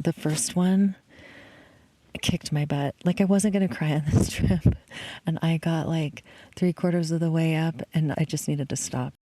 the first one kicked my butt. Like, I wasn't going to cry on this trip. And I got like 3/4 of the way up and I just needed to stop.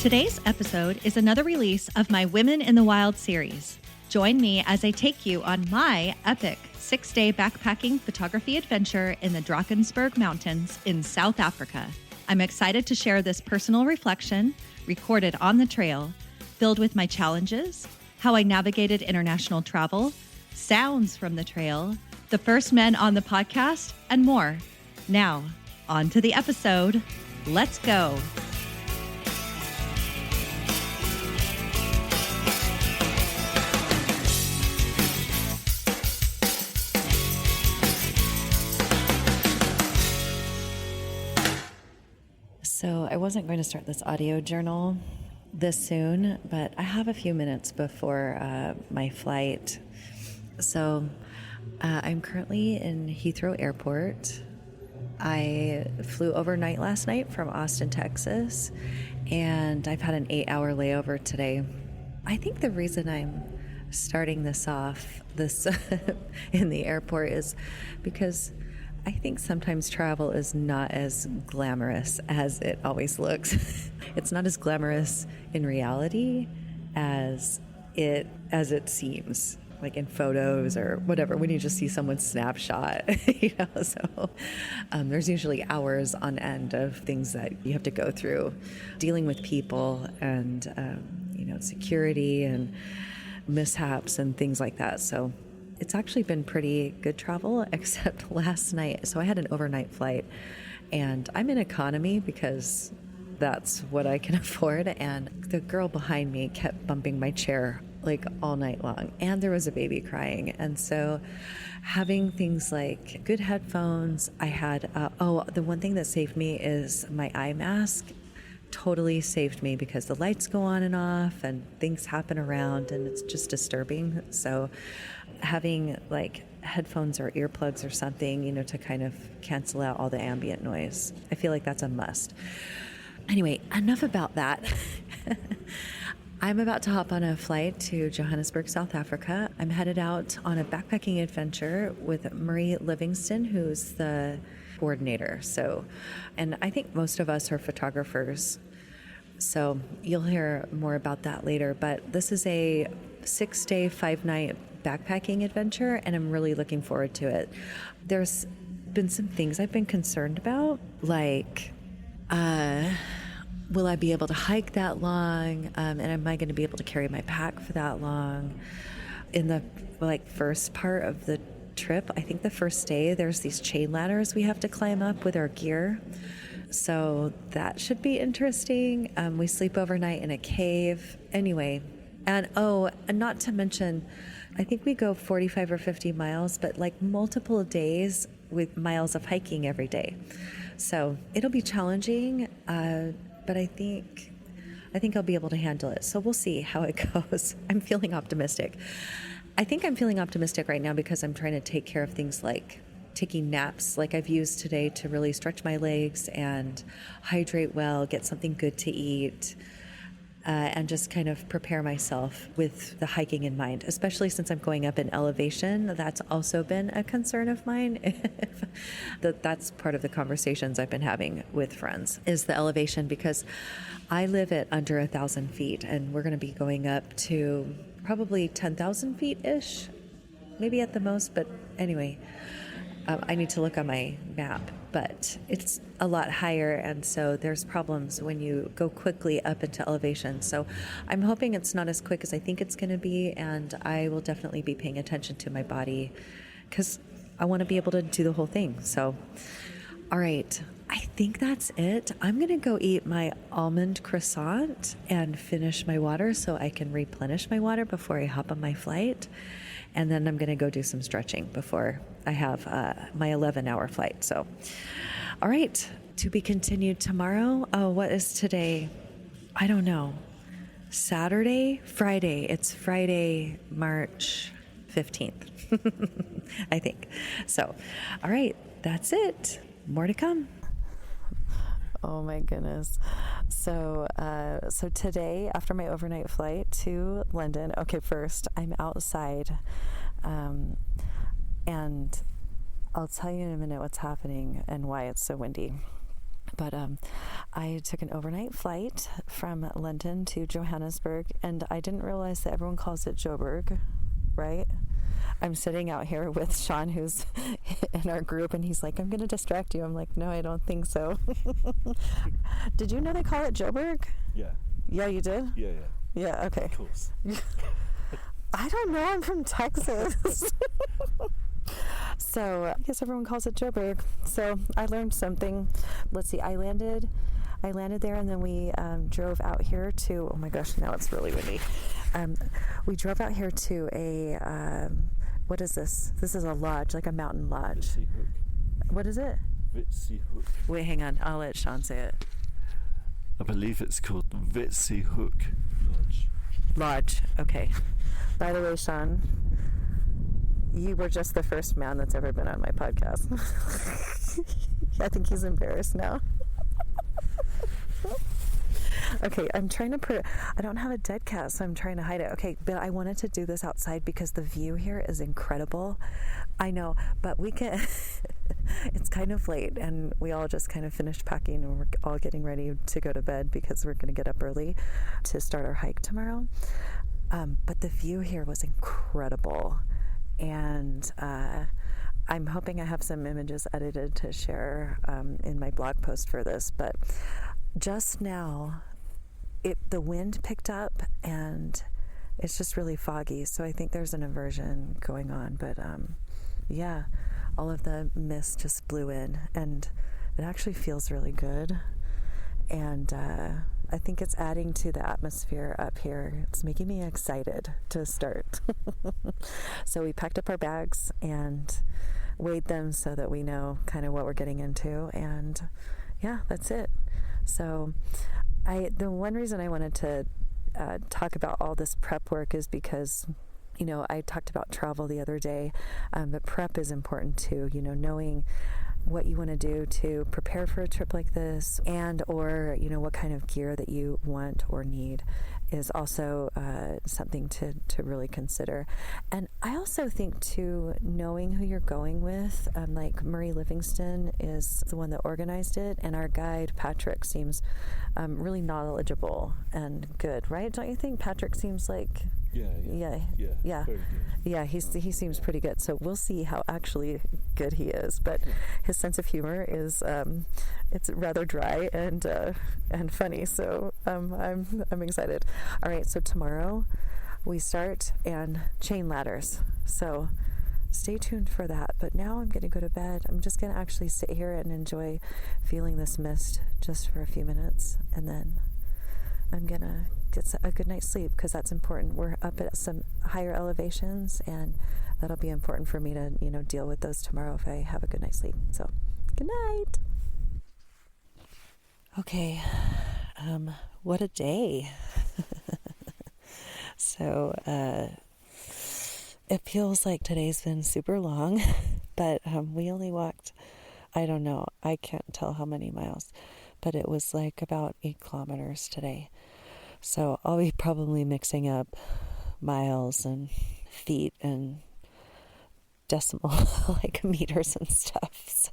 Today's episode is another release of my Women in the Wild series. Join me as I take you on my epic 6-day backpacking photography adventure in the Drakensberg Mountains in South Africa. I'm excited to share this personal reflection, recorded on the trail, filled with my challenges, how I navigated international travel, sounds from the trail, the first men on the podcast, and more. Now, on to the episode. Let's go. So I wasn't going to start this audio journal this soon, but I have a few minutes before my flight. So I'm currently in Heathrow Airport. I flew overnight last night from Austin, Texas, and I've had an 8-hour layover today. I think the reason I'm starting this off in the airport is because I think sometimes travel is not as glamorous as it always looks. It's not as glamorous in reality as it seems, like in photos or whatever, when you just see someone's snapshot, so there's usually hours on end of things that you have to go through, dealing with people and, security and mishaps and things like that. So it's actually been pretty good travel, except last night. So I had an overnight flight, and I'm in economy because that's what I can afford. And the girl behind me kept bumping my chair like all night long, and there was a baby crying. And so having things like good headphones, I had, the one thing that saved me is my eye mask. Totally saved me because the lights go on and off and things happen around and it's just disturbing. So having like headphones or earplugs or something, to kind of cancel out all the ambient noise, I feel like that's a must. Anyway, enough about that. I'm about to hop on a flight to Johannesburg, South Africa. I'm headed out on a backpacking adventure with Brie Livingston, who's the coordinator. And I think most of us are photographers, so you'll hear more about that later. But this is a 6-day, 5-night backpacking adventure, and I'm really looking forward to it. There's been some things I've been concerned about, like, will I be able to hike that long? And am I going to be able to carry my pack for that long? In the first part of the trip, I think the first day, there's these chain ladders we have to climb up with our gear. So that should be interesting. We sleep overnight in a cave. Anyway, and not to mention, I think we go 45 or 50 miles, but like multiple days with miles of hiking every day. So it'll be challenging, but I think I'll be able to handle it. So we'll see how it goes. I'm feeling optimistic. I think I'm feeling optimistic right now because I'm trying to take care of things like taking naps, like I've used today, to really stretch my legs and hydrate well, get something good to eat, and just kind of prepare myself with the hiking in mind, especially since I'm going up in elevation. That's also been a concern of mine. That's part of the conversations I've been having with friends, is the elevation, because I live at under 1,000 feet, and we're going to be going up to probably 10,000 feet-ish, maybe at the most. But anyway, I need to look on my map, but it's a lot higher, and so there's problems when you go quickly up into elevation. So I'm hoping it's not as quick as I think it's going to be, and I will definitely be paying attention to my body because I want to be able to do the whole thing. So, all right, I think that's it. I'm going to go eat my almond croissant and finish my water so I can replenish my water before I hop on my flight. And then I'm going to go do some stretching before I have my 11-hour flight. So, all right, to be continued tomorrow. Oh, what is today? I don't know. Saturday? Friday. It's Friday, March 15th, I think. So, all right. that's it. More to come. Oh my goodness. So today, after my overnight flight to London, okay, first I'm outside, and I'll tell you in a minute what's happening and why it's so windy. But I took an overnight flight from London to Johannesburg, and I didn't realize that everyone calls it Joburg, right? I'm sitting out here with Sean, who's in our group, and he's like, I'm going to distract you. I'm like, no, I don't think so. Did you know they call it Joburg? Yeah. Yeah, you did? Yeah. Yeah, okay. Of course. I don't know. I'm from Texas. So I guess everyone calls it Joburg. So I learned something. Let's see. I landed there, and then we drove out here to. Oh my gosh! Now it's really windy. We drove out here to a. What is this? This is a lodge, like a mountain lodge. What is it? Vitsi Hook. Wait, hang on. I'll let Sean say it. I believe it's called Vitsi Hook Lodge. Lodge. Okay. By the way, Sean, you were just the first man that's ever been on my podcast. I think he's embarrassed now. Okay, I'm trying to I don't have a dead cat, so I'm trying to hide it. Okay, but I wanted to do this outside because the view here is incredible. I know, but we can... It's kind of late, and we all just kind of finished packing, and we're all getting ready to go to bed because we're going to get up early to start our hike tomorrow. But the view here was incredible, and I'm hoping I have some images edited to share in my blog post for this. But just now, the wind picked up, and it's just really foggy, so I think there's an inversion going on. But yeah, all of the mist just blew in, and it actually feels really good. And I think it's adding to the atmosphere up here. It's making me excited to start. So we packed up our bags and weighed them so that we know kind of what we're getting into. And yeah, that's it. So the one reason I wanted to talk about all this prep work is because, you know, I talked about travel the other day, but prep is important too, you know, knowing what you want to do to prepare for a trip like this, and or, you know, what kind of gear that you want or need is also something to really consider. And I also think too, knowing who you're going with, like Marie Livingston is the one that organized it, and our guide Patrick seems really knowledgeable and good, right? Don't you think? Patrick seems like Yeah. Yeah. Very good. Yeah, he seems pretty good. So we'll see how actually good he is. But his sense of humor is it's rather dry and funny. So I'm excited. All right, so tomorrow we start, and chain ladders. So stay tuned for that. But now I'm going to go to bed. I'm just going to actually sit here and enjoy feeling this mist just for a few minutes, and then I'm going to get a good night's sleep, because that's important. We're up at some higher elevations, and that'll be important for me to, you know, deal with those tomorrow if I have a good night's sleep. So, good night. Okay, what a day. So, it feels like today's been super long, but we only walked, I don't know, I can't tell how many miles, but it was like about 8 kilometers today. So I'll be probably mixing up miles and feet and decimal like meters and stuff.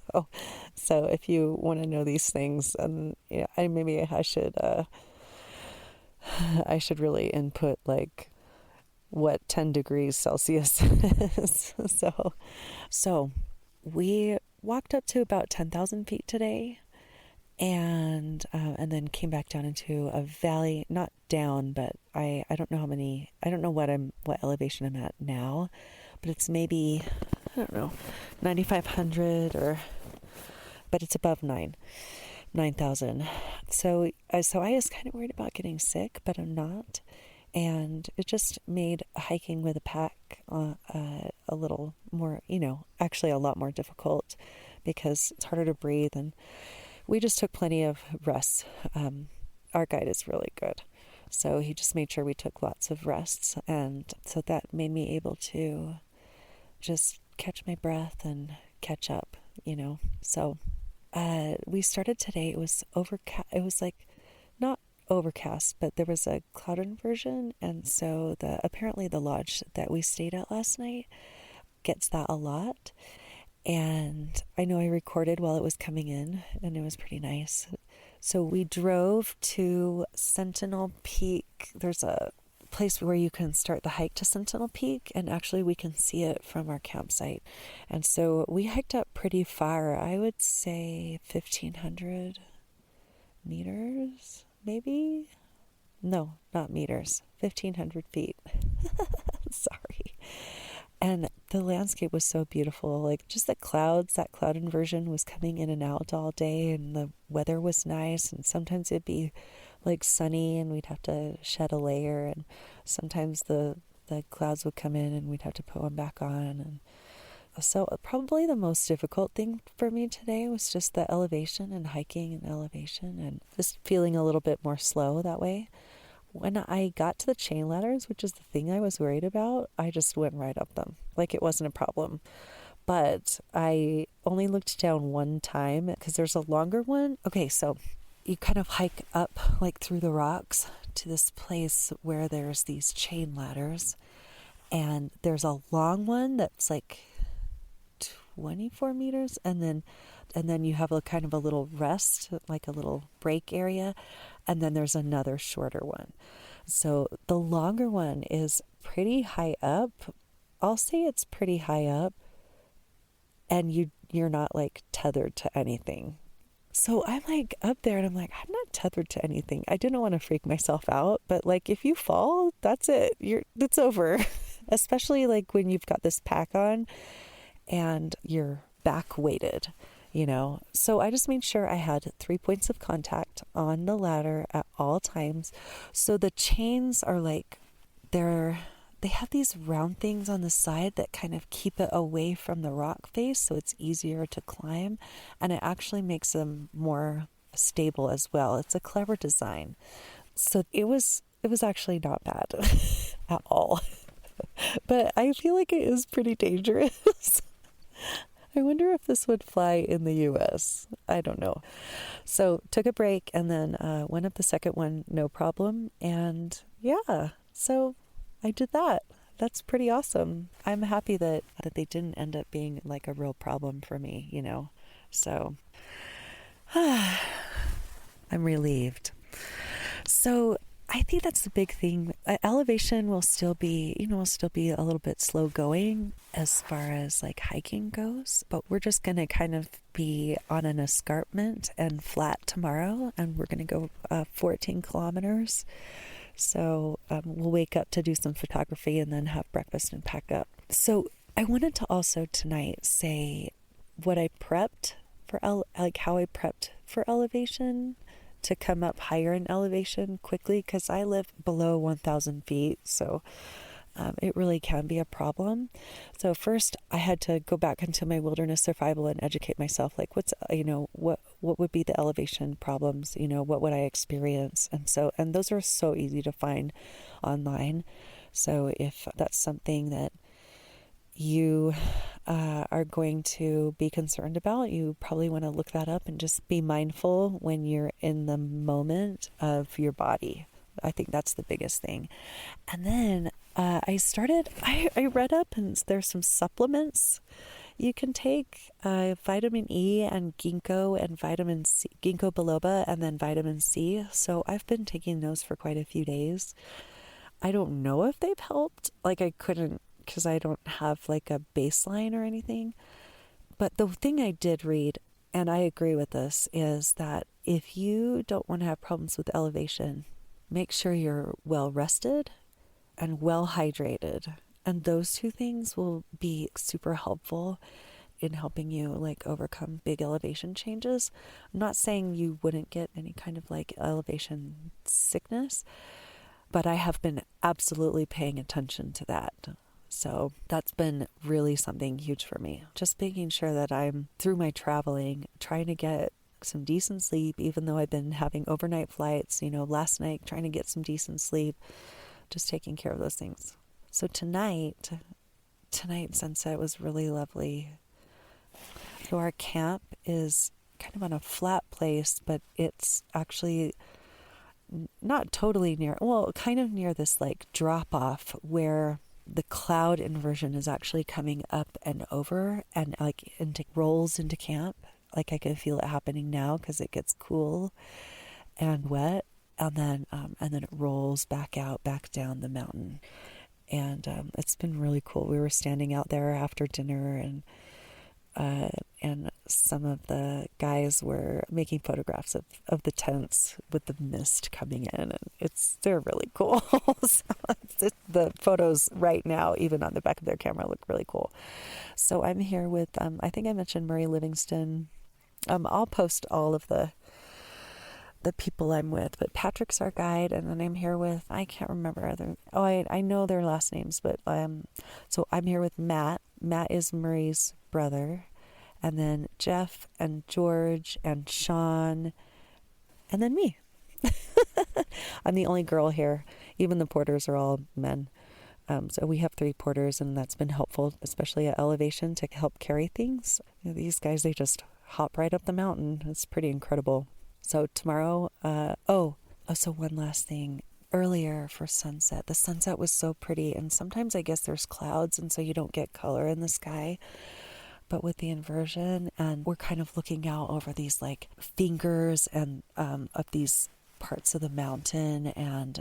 So if you want to know these things, yeah, I should really input like what 10 degrees Celsius is. So we walked up to about 10,000 feet today. And then came back down into a valley, not down, but I don't know what elevation I'm at now, but it's maybe, I don't know, 9,500 but it's above 9,000. So I was kind of worried about getting sick, but I'm not. And it just made hiking with a pack a little more, you know, actually a lot more difficult, because it's harder to breathe, and we just took plenty of rests. Our guide is really good, so he just made sure we took lots of rests, and so that made me able to just catch my breath and catch up. So we started today. It was overcast. It was like not overcast, but there was a cloud inversion. And so apparently the lodge that we stayed at last night gets that a lot. And I know I recorded while it was coming in, and it was pretty nice. So we drove to Sentinel Peak. There's a place where you can start the hike to Sentinel Peak, and actually we can see it from our campsite. And so we hiked up pretty far. I would say 1,500 meters, maybe? No, not meters. 1,500 feet. Sorry. And the landscape was so beautiful. Like just the clouds, that cloud inversion was coming in and out all day, and the weather was nice. And sometimes it'd be like sunny and we'd have to shed a layer. And sometimes the clouds would come in and we'd have to put one back on. And so probably the most difficult thing for me today was just the elevation and hiking and elevation and just feeling a little bit more slow that way. When I got to the chain ladders, which is the thing I was worried about, I just went right up them. Like it wasn't a problem. But I only looked down one time because there's a longer one. Okay, so you kind of hike up like through the rocks to this place where there's these chain ladders. And there's a long one that's like 24 meters. And then you have a kind of a little rest, like a little break area. And then there's another shorter one. So the longer one is pretty high up. I'll say it's pretty high up. And you're not like tethered to anything. So I'm like up there and I'm like, I'm not tethered to anything. I didn't want to freak myself out. But like if you fall, that's it. It's over. Especially like when you've got this pack on and you're back weighted. So I just made sure I had 3 points of contact on the ladder at all times. So the chains are like, they have these round things on the side that kind of keep it away from the rock face, so it's easier to climb, and it actually makes them more stable as well. It's a clever design. So it was actually not bad at all. But I feel like it is pretty dangerous. I wonder if this would fly in the US. I don't know. So took a break and then went up the second one, no problem. And yeah, so I did that. That's pretty awesome. I'm happy that they didn't end up being like a real problem for me, So I'm relieved. So I think that's the big thing. Elevation will still be a little bit slow going as far as like hiking goes, but we're just going to kind of be on an escarpment and flat tomorrow, and we're going to go 14 kilometers. So we'll wake up to do some photography and then have breakfast and pack up. So I wanted to also tonight say what I prepped for, how I prepped for elevation, to come up higher in elevation quickly, because I live below 1,000 feet, so it really can be a problem. So first I had to go back into my wilderness survival and educate myself, like what would be the elevation problems, what would I experience, and those are so easy to find online. So if that's something that you are going to be concerned about, you probably want to look that up and just be mindful when you're in the moment of your body. I think that's the biggest thing. And then I read up, and there's some supplements you can take, vitamin E and ginkgo and vitamin C, ginkgo biloba, and then vitamin C. So I've been taking those for quite a few days. I don't know if they've helped. Like I couldn't, because I don't have like a baseline or anything. But the thing I did read, and I agree with this, is that if you don't want to have problems with elevation, make sure you're well rested and well hydrated. And those two things will be super helpful in helping you like overcome big elevation changes. I'm not saying you wouldn't get any kind of like elevation sickness, but I have been absolutely paying attention to that. So that's been really something huge for me. Just making sure that I'm, through my traveling, trying to get some decent sleep, even though I've been having overnight flights, last night, trying to get some decent sleep, just taking care of those things. So tonight sunset was really lovely. So our camp is kind of on a flat place, but it's actually not totally near, well, kind of near this like drop off where the cloud inversion is actually coming up and over and like into rolls into camp. Like I can feel it happening now because it gets cool and wet, and then it rolls back out, back down the mountain, and it's been really cool. We were standing out there after dinner, and some of the guys were making photographs of the tents with the mist coming in, and they're really cool. So the photos right now, even on the back of their camera, look really cool. So I'm here with I think I mentioned Murray Livingston. I'll post all of the people I'm with, but Patrick's our guide, and then I'm here with, I can't remember I know their last names, but so I'm here with Matt. Matt is Murray's brother, and then Jeff and George and Sean, and then me. I'm the only girl here. Even the porters are all men. So we have 3 porters, and that's been helpful, especially at elevation, to help carry things. These guys, they just hop right up the mountain. It's pretty incredible. So tomorrow, so one last thing. Earlier for sunset, the sunset was so pretty, and sometimes I guess there's clouds, and so you don't get color in the sky. But with the inversion, and we're kind of looking out over these like fingers and of these parts of the mountain, and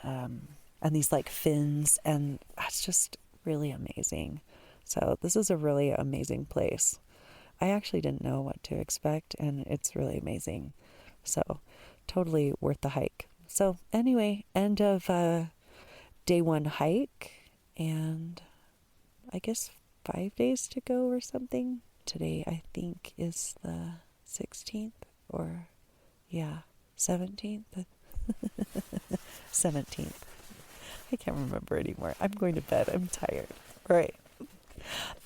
these like fins, and that's just really amazing. So this is a really amazing place. I actually didn't know what to expect, and it's really amazing. So totally worth the hike. So anyway, end of day 1 hike, and I guess 5 days to go or something. Today I think is the 16th, or 17th. 17th. I can't remember anymore. I'm going to bed. I'm tired. All right.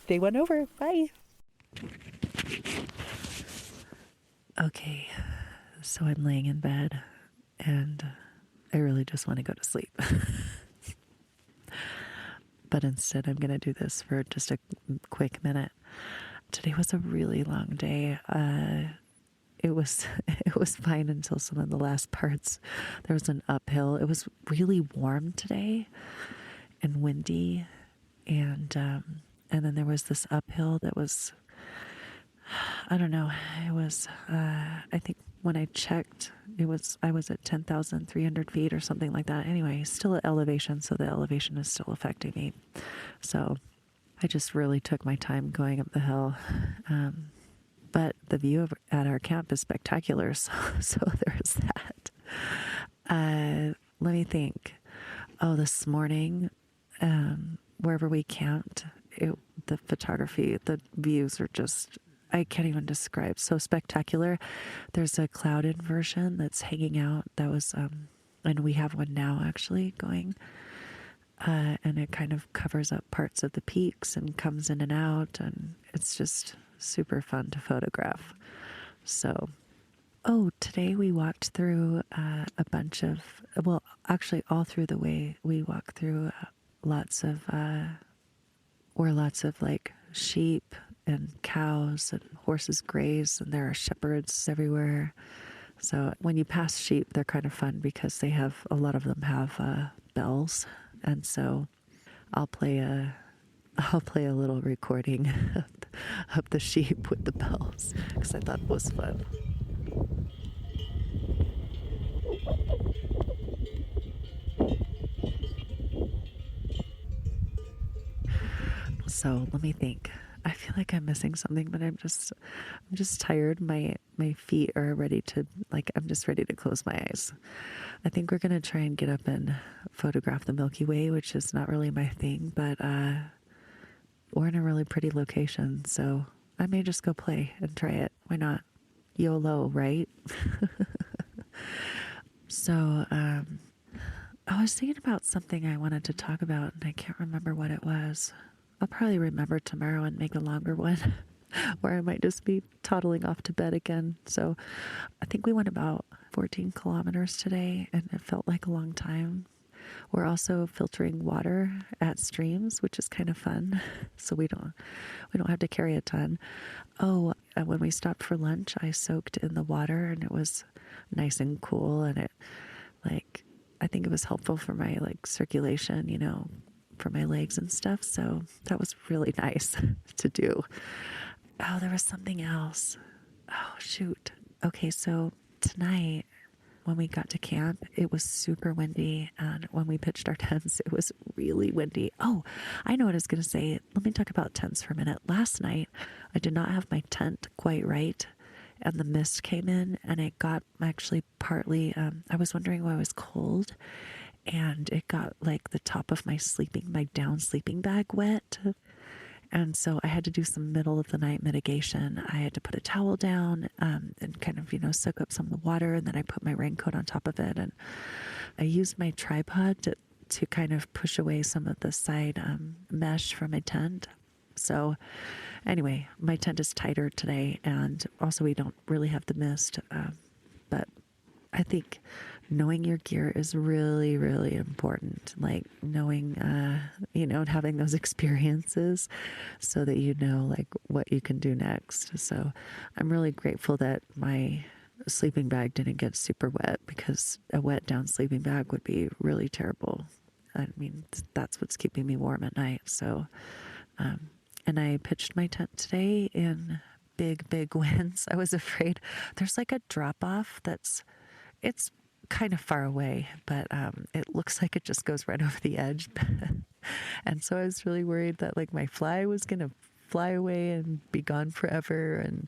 Day 1 over. Bye. Okay. So I'm laying in bed, and I really just want to go to sleep. But instead, I'm going to do this for just a quick minute. Today was a really long day. It was fine until some of the last parts. There was an uphill. It was really warm today and windy, and then there was this uphill that was, I don't know. It was I think when I checked, I was at 10,300 feet or something like that. Anyway, still at elevation, so the elevation is still affecting me. So I just really took my time going up the hill. But the view at our camp is spectacular, so there's that. Let me think. Oh, this morning, wherever we camped, the photography, the views are just, I can't even describe. So spectacular. There's a cloud inversion that's hanging out. That was, and we have one now actually going. And it kind of covers up parts of the peaks and comes in and out. And it's just super fun to photograph. So, today we walked through a bunch of, well, actually all through the way we walked through lots of like sheep and cows and horses graze, and there are shepherds everywhere. So when you pass sheep, they're kind of fun because a lot of them have bells, and so I'll play a little recording of the sheep with the bells because I thought it was fun. So let me think. I feel like I'm missing something, but I'm just tired. My feet are ready to, I'm just ready to close my eyes. I think we're going to try and get up and photograph the Milky Way, which is not really my thing, but we're in a really pretty location, so I may just go play and try it. Why not? YOLO, right? So I was thinking about something I wanted to talk about, and I can't remember what it was. I'll probably remember tomorrow and make a longer one, or I might just be toddling off to bed again. So I think we went about 14 kilometers today, and it felt like a long time. We're also filtering water at streams, which is kind of fun. So we don't have to carry a ton. Oh, when we stopped for lunch, I soaked in the water and it was nice and cool. And it, like, I think it was helpful for my like circulation, you know, for my legs and stuff. So that was really nice to do. Oh, there was something else. Oh, shoot. Okay, so tonight when we got to camp, it was super windy. And when we pitched our tents, it was really windy. Oh, I know what I was going to say. Let me talk about tents for a minute. Last night, I did not have my tent quite right. And the mist came in and it got actually partly, I was wondering why I was cold. And it got like the top of my down sleeping bag wet. And so I had to do some middle of the night mitigation. I had to put a towel down and kind of, you know, soak up some of the water. And then I put my raincoat on top of it. And I used my tripod to kind of push away some of the side mesh from my tent. So anyway, my tent is tighter today. And also we don't really have the mist. But I think knowing your gear is really, really important. Like knowing, you know, and having those experiences so that you know, like, what you can do next. So I'm really grateful that my sleeping bag didn't get super wet, because a wet down sleeping bag would be really terrible. I mean, that's what's keeping me warm at night. So, and I pitched my tent today in big winds. I was afraid there's like a drop off it's kind of far away, but it looks like it just goes right over the edge. And so I was really worried that like my fly was going to fly away and be gone forever. And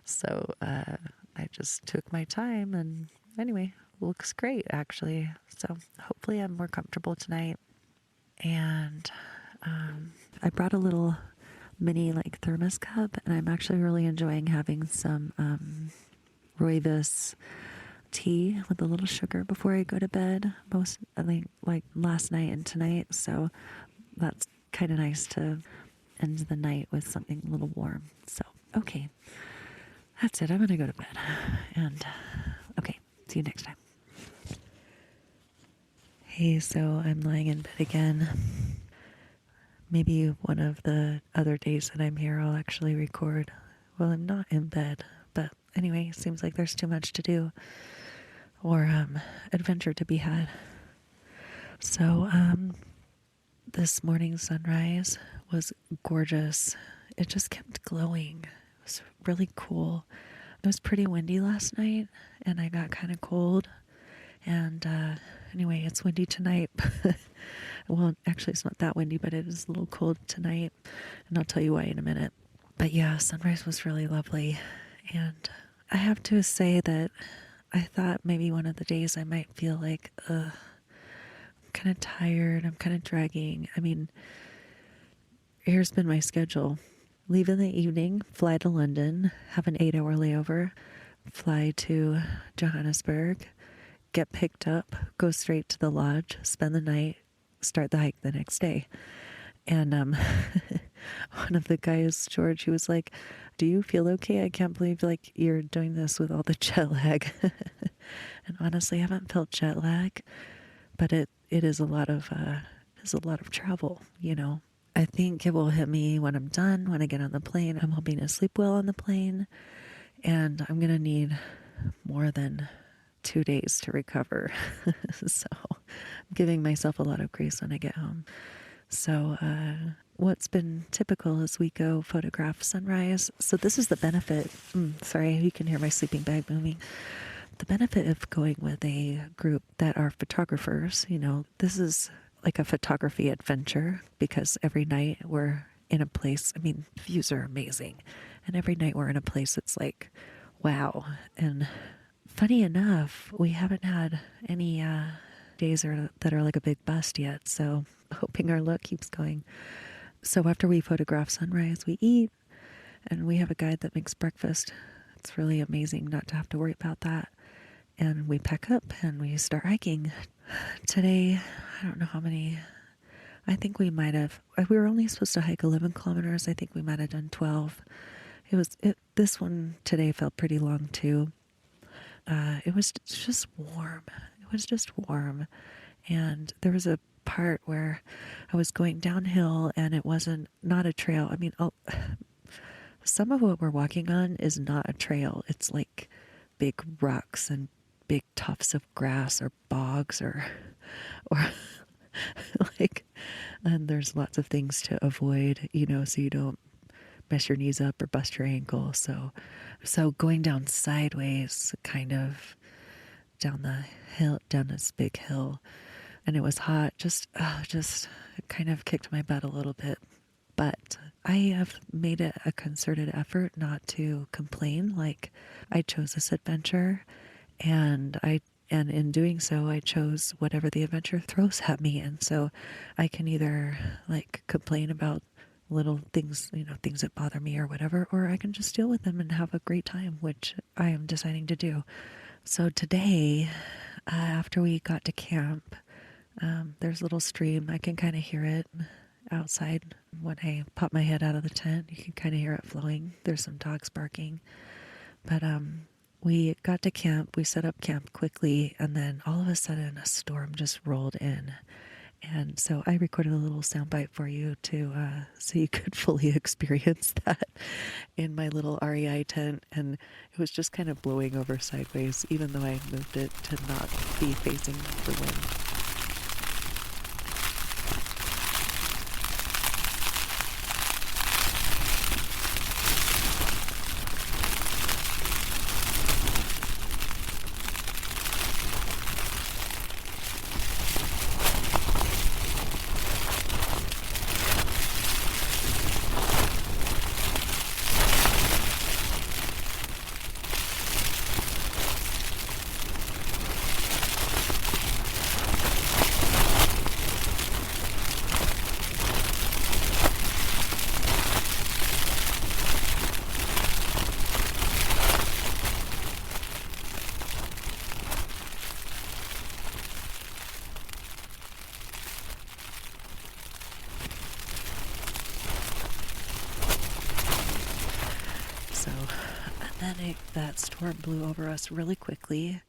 so I just took my time, and anyway, looks great actually. So hopefully I'm more comfortable tonight. And I brought a little mini like thermos cup, and I'm actually really enjoying having some rooibos tea with a little sugar before I go to bed, I think like last night and tonight. So that's kind of nice to end the night with something a little warm. So, okay, that's it. I'm going to go to bed. And okay, see you next time. Hey, so I'm lying in bed again. Maybe one of the other days that I'm here, I'll actually record. Well, I'm not in bed, but anyway, it seems like there's too much to do, or adventure to be had. So this morning's sunrise was gorgeous. It just kept glowing. It was really cool. It was pretty windy last night, and I got kind of cold. And anyway, it's windy tonight. Well, actually, it's not that windy, but it is a little cold tonight, and I'll tell you why in a minute. But yeah, sunrise was really lovely. And I have to say that I thought maybe one of the days I might feel like, I'm kind of tired, I'm kind of dragging. I mean, here's been my schedule. Leave in the evening, fly to London, have an 8-hour layover, fly to Johannesburg, get picked up, go straight to the lodge, spend the night, start the hike the next day. And one of the guys, George, he was like, "Do you feel okay? I can't believe like you're doing this with all the jet lag." And honestly, I haven't felt jet lag, but it is a lot of travel, you know. I think it will hit me when I'm done, when I get on the plane. I'm hoping to sleep well on the plane, and I'm gonna need more than 2 days to recover. So I'm giving myself a lot of grace when I get home. So what's been typical is we go photograph sunrise. So this is the benefit. Sorry, you can hear my sleeping bag moving. The benefit of going with a group that are photographers, you know, this is like a photography adventure, because every night we're in a place, I mean, views are amazing. And every night we're in a place that's like, wow. And funny enough, we haven't had any days that are like a big bust yet. So hoping our luck keeps going. So after we photograph sunrise, we eat, and we have a guide that makes breakfast. It's really amazing not to have to worry about that. And we pack up and we start hiking. Today, I don't know how many, I think we were only supposed to hike 11 kilometers. I think we might have done 12. This one today felt pretty long too. It was just warm. It was just warm. And there was a part where I was going downhill and it wasn't not a trail. I mean, some of what we're walking on is not a trail. It's like big rocks and big tufts of grass or bogs or like, and there's lots of things to avoid, so you don't mess your knees up or bust your ankle. So going down sideways, kind of down the hill, down this big hill, and it was hot. Just it kind of kicked my butt a little bit. But I have made it a concerted effort not to complain. Like, I chose this adventure, and in doing so, I chose whatever the adventure throws at me. And so I can either like complain about little things, things that bother me or whatever, or I can just deal with them and have a great time, which I am deciding to do. So today, after we got to camp, there's a little stream. I can kind of hear it outside when I pop my head out of the tent. You can kind of hear it flowing. There's some dogs barking. But we got to camp. We set up camp quickly, and then all of a sudden a storm just rolled in. And so I recorded a little soundbite for you so you could fully experience that in my little REI tent. And it was just kind of blowing over sideways, even though I moved it to not be facing the wind. That storm blew over us really quickly,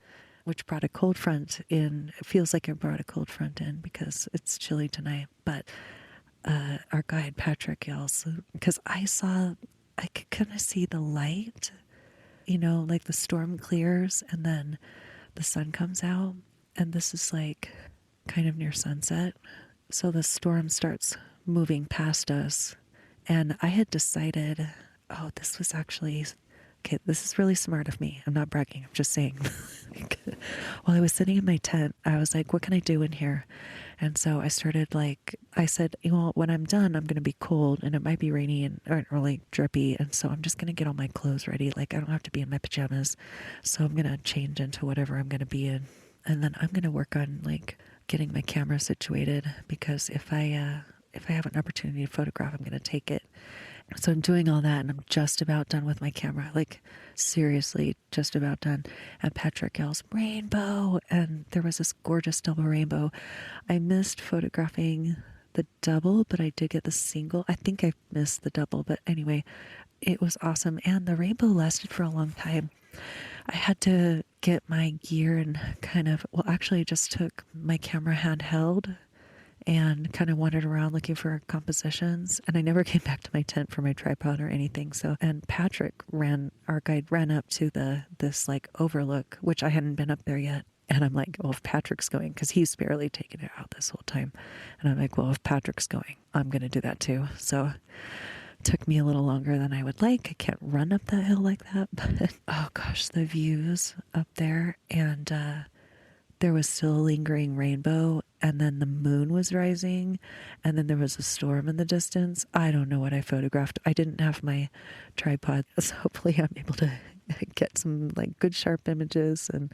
which brought a cold front in. It feels like it brought a cold front in because it's chilly tonight. But our guide, Patrick, yells, because I could kind of see the light, like the storm clears and then the sun comes out. And this is like kind of near sunset. So the storm starts moving past us. And I had decided, this was actually... Okay, this is really smart of me. I'm not bragging. I'm just saying. While I was sitting in my tent, I was like, what can I do in here? And so I said, when I'm done, I'm going to be cold and it might be rainy or like drippy. And so I'm just going to get all my clothes ready. Like, I don't have to be in my pajamas. So I'm going to change into whatever I'm going to be in. And then I'm going to work on like getting my camera situated, because if I have an opportunity to photograph, I'm going to take it. So I'm doing all that, and I'm just about done with my camera, like seriously just about done. And Patrick yells, rainbow. And there was this gorgeous double rainbow. I missed photographing the double, but I did get the single. I think I missed the double, but anyway, it was awesome. And the rainbow lasted for a long time. I had to get my gear and I just took my camera handheld and kind of wandered around looking for compositions. And I never came back to my tent for my tripod or anything. So, and Patrick our guide ran up to this like overlook, which I hadn't been up there yet. And I'm like, well, if Patrick's going, because he's barely taken it out this whole time. And I'm like, well, if Patrick's going, I'm going to do that too. So it took me a little longer than I would like. I can't run up that hill like that. But oh gosh, the views up there. And there was still a lingering rainbow, and then the moon was rising, and then there was a storm in the distance. I don't know what I photographed. I didn't have my tripod, so hopefully I'm able to get some like good sharp images. And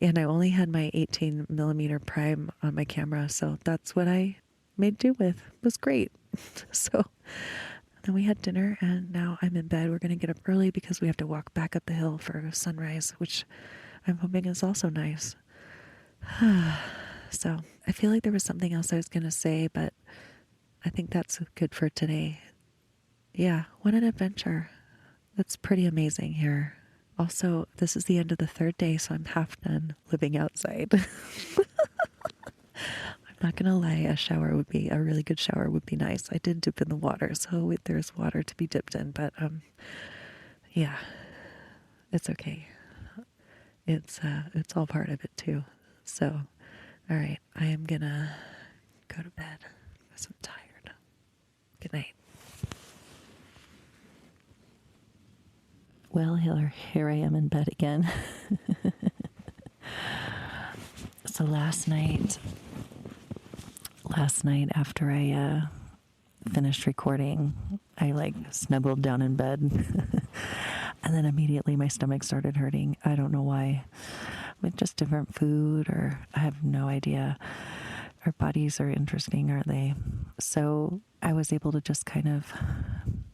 I only had my 18 millimeter prime on my camera, so that's what I made do with. It was great. So then we had dinner, and now I'm in bed. We're going to get up early because we have to walk back up the hill for sunrise, which I'm hoping is also nice. So I feel like there was something else I was going to say, but I think that's good for today. Yeah, what an adventure. That's pretty amazing here. Also, this is the end of the third day, so I'm half done living outside. I'm Not gonna lie, a really good shower would be nice. I did dip in the water, so there's water to be dipped in, but yeah, it's okay. It's all part of it too. So, all right, I am gonna go to bed because I'm tired. Good night. Well, here I am in bed again. So last night after I finished recording, I like snuggled down in bed and then immediately my stomach started hurting. I don't know why. With just different food, or I have no idea. Our bodies are interesting, aren't they? So I was able to just kind of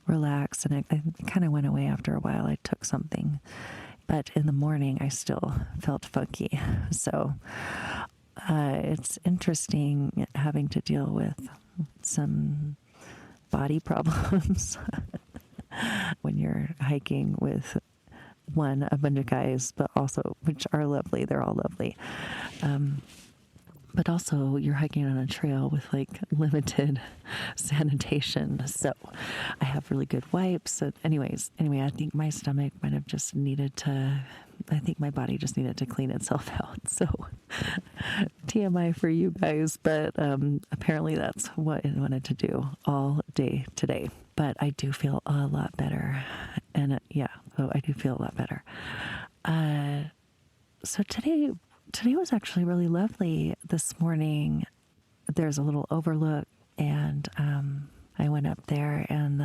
relax, and it kind of went away after a while. I took something, but in the morning I still felt funky. So it's interesting having to deal with some body problems when you're hiking with a bunch of guys, but also, which are lovely. They're all lovely. But also you're hiking on a trail with like limited sanitation. So I have really good wipes. Anyway, I think my stomach might have just I think my body just needed to clean itself out. So TMI for you guys, but apparently that's what I wanted to do all day today. But I do feel a lot better. And so I do feel a lot better. So today was actually really lovely. This morning, there's a little overlook, and I went up there, and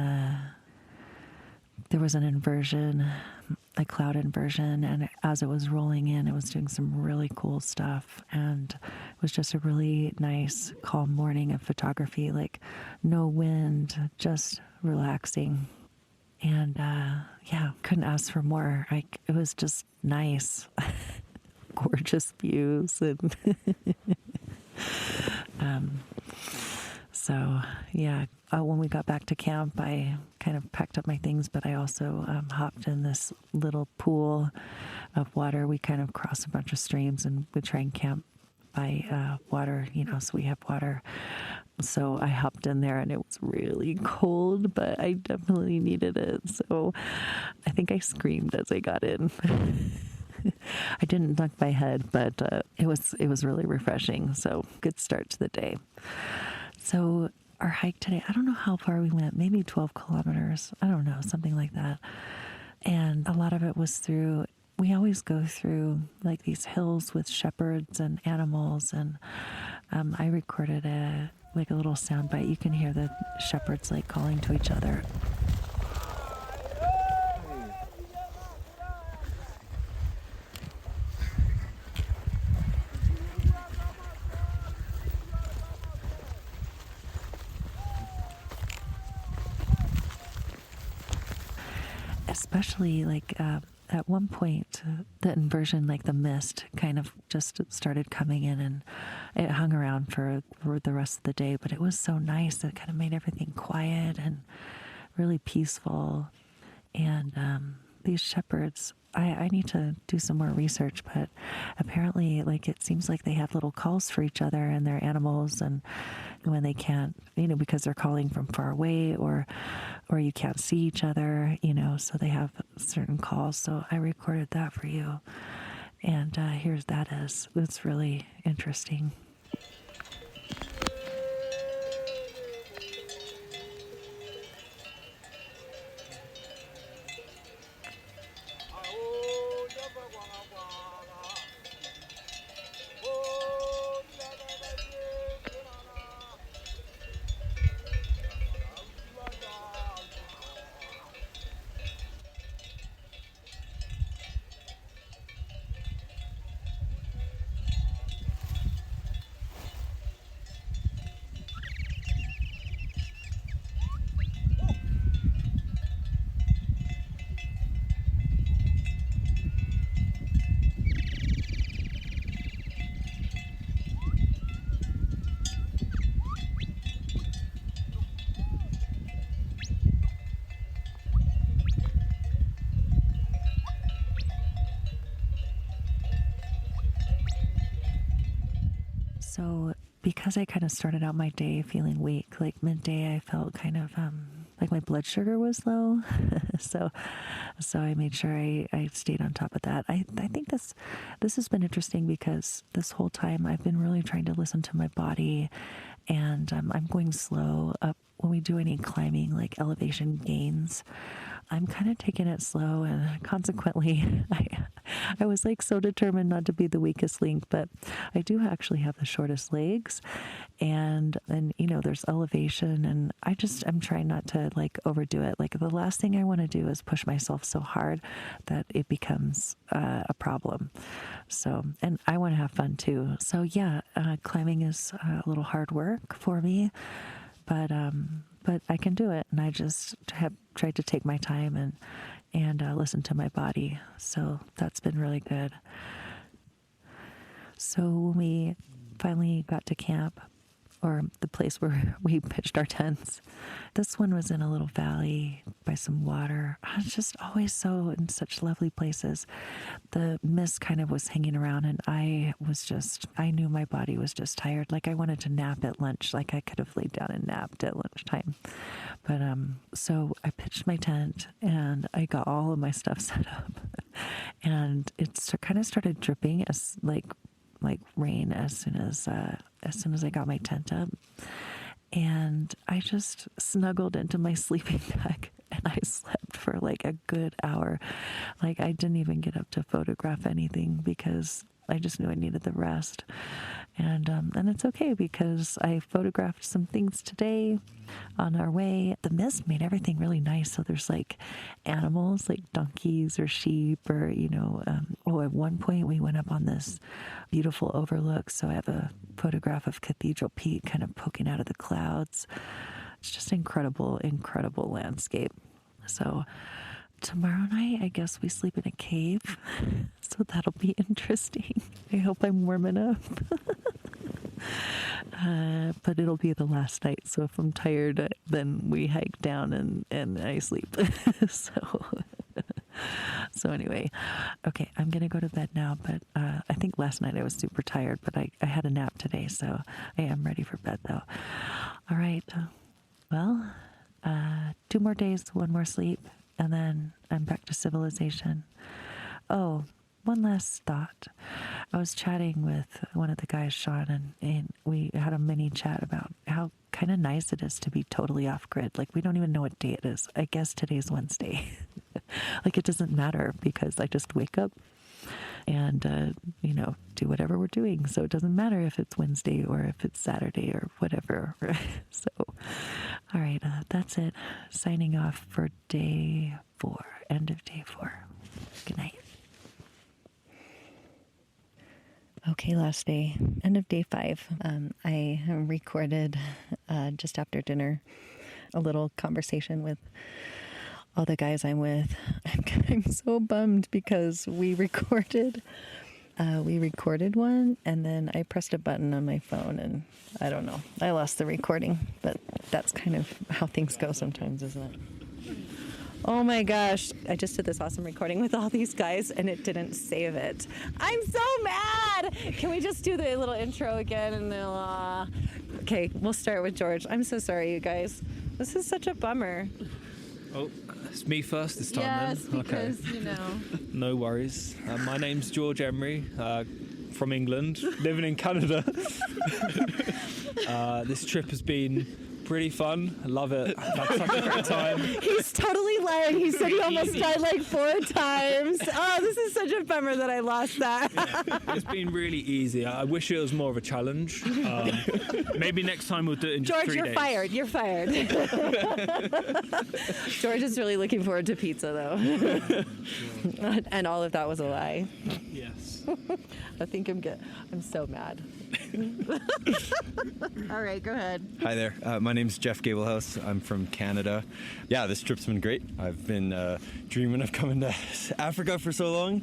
there was an inversion, a cloud inversion, and as it was rolling in, it was doing some really cool stuff, and it was just a really nice, calm morning of photography, like no wind, just relaxing. And couldn't ask for more. It was just nice. Gorgeous views, and when we got back to camp, I kind of packed up my things, but I also hopped in this little pool of water. We kind of cross a bunch of streams, and we try and camp by water, so we have water. So I hopped in there, and it was really cold, but I definitely needed it. So I think I screamed as I got in. I didn't duck my head, but it was really refreshing. So good start to the day. So our hike today, I don't know how far we went, maybe 12 kilometers. I don't know, something like that. And a lot of it was we always go through like these hills with shepherds and animals. And I recorded a little sound bite. You can hear the shepherds like calling to each other. Especially at one point, the inversion, like the mist kind of just started coming in, and it hung around for the rest of the day, but it was so nice. It kind of made everything quiet and really peaceful. And these shepherds, I need to do some more research, but apparently it seems like they have little calls for each other and their animals, and when they can't, because they're calling from far away, or you can't see each other, so they have certain calls. So I recorded that for you, and here's that is. It's really interesting. So because I kind of started out my day feeling weak, like midday, I felt kind of like my blood sugar was low. so I made sure I stayed on top of that. I think this has been interesting because this whole time I've been really trying to listen to my body, and I'm going slow up when we do any climbing, like elevation gains. I'm kind of taking it slow, and consequently, I was like so determined not to be the weakest link, but I do actually have the shortest legs, and you know, there's elevation, and I'm trying not to like overdo it. Like the last thing I want to do is push myself so hard that it becomes a problem. So, and I want to have fun too. So yeah, climbing is a little hard work for me, but I can do it, and I just have tried to take my time and listen to my body. So that's been really good. So when we finally got to camp, or the place where we pitched our tents, this one was in a little valley by some water. It's just always so in such lovely places. The mist kind of was hanging around, and I knew my body was just tired. Like I wanted to nap at lunch. Like I could have laid down and napped at lunchtime. But so I pitched my tent, and I got all of my stuff set up, and it kind of started dripping as like rain as soon as I got my tent up. And I just snuggled into my sleeping bag, and I slept for like a good hour. Like I didn't even get up to photograph anything because I just knew I needed the rest. And it's okay because I photographed some things today on our way. The mist made everything really nice. So there's like animals like donkeys or sheep or, you know, at one point we went up on this beautiful overlook. So I have a photograph of Cathedral Peak kind of poking out of the clouds. It's just incredible, incredible landscape. So tomorrow night, I guess we sleep in a cave, so that'll be interesting. I hope I'm warm enough. But it'll be the last night, so if I'm tired, then we hike down and I sleep. So anyway, okay, I'm going to go to bed now, but I think last night I was super tired, but I had a nap today, so I am ready for bed, though. All right, well, 2 more days, 1 more sleep, and then I'm back to civilization. Oh, one last thought. I was chatting with one of the guys, Sean, and we had a mini chat about how kind of nice it is to be totally off grid. Like, we don't even know what day it is. I guess today's Wednesday. Like, it doesn't matter because I just wake up and, do whatever we're doing. So it doesn't matter if it's Wednesday or if it's Saturday or whatever. So, all right, that's it. Signing off for day 4, end of day 4. Good night. Okay, last day, end of day 5. I recorded just after dinner a little conversation with all the guys I'm with. I'm so bummed because we recorded one, and then I pressed a button on my phone, and I don't know, I lost the recording, but that's kind of how things go sometimes, isn't it? Oh my gosh, I just did this awesome recording with all these guys, and it didn't save it. I'm so mad! Can we just do the little intro again, and they'll, Okay, we'll start with George. I'm so sorry, you guys. This is such a bummer. Oh, it's me first this time yes, then? Because, okay. No worries. My name's George Emery, from England, living in Canada. This trip has been pretty fun. I love it. I've had such a great time. He's totally lying. He said he almost died like 4 times. Oh, this is such a bummer that I lost that. Yeah, it's been really easy. I wish it was more of a challenge. Maybe next time we'll do it in just 3 days. George, you're fired. You're fired. George is really looking forward to pizza, though. And all of that was a lie. Yes. I think I'm good. I'm so mad. All right, go ahead. Hi there. My name's Jeff Gablehouse. I'm from Canada. Yeah, this trip's been great. I've been dreaming of coming to Africa for so long.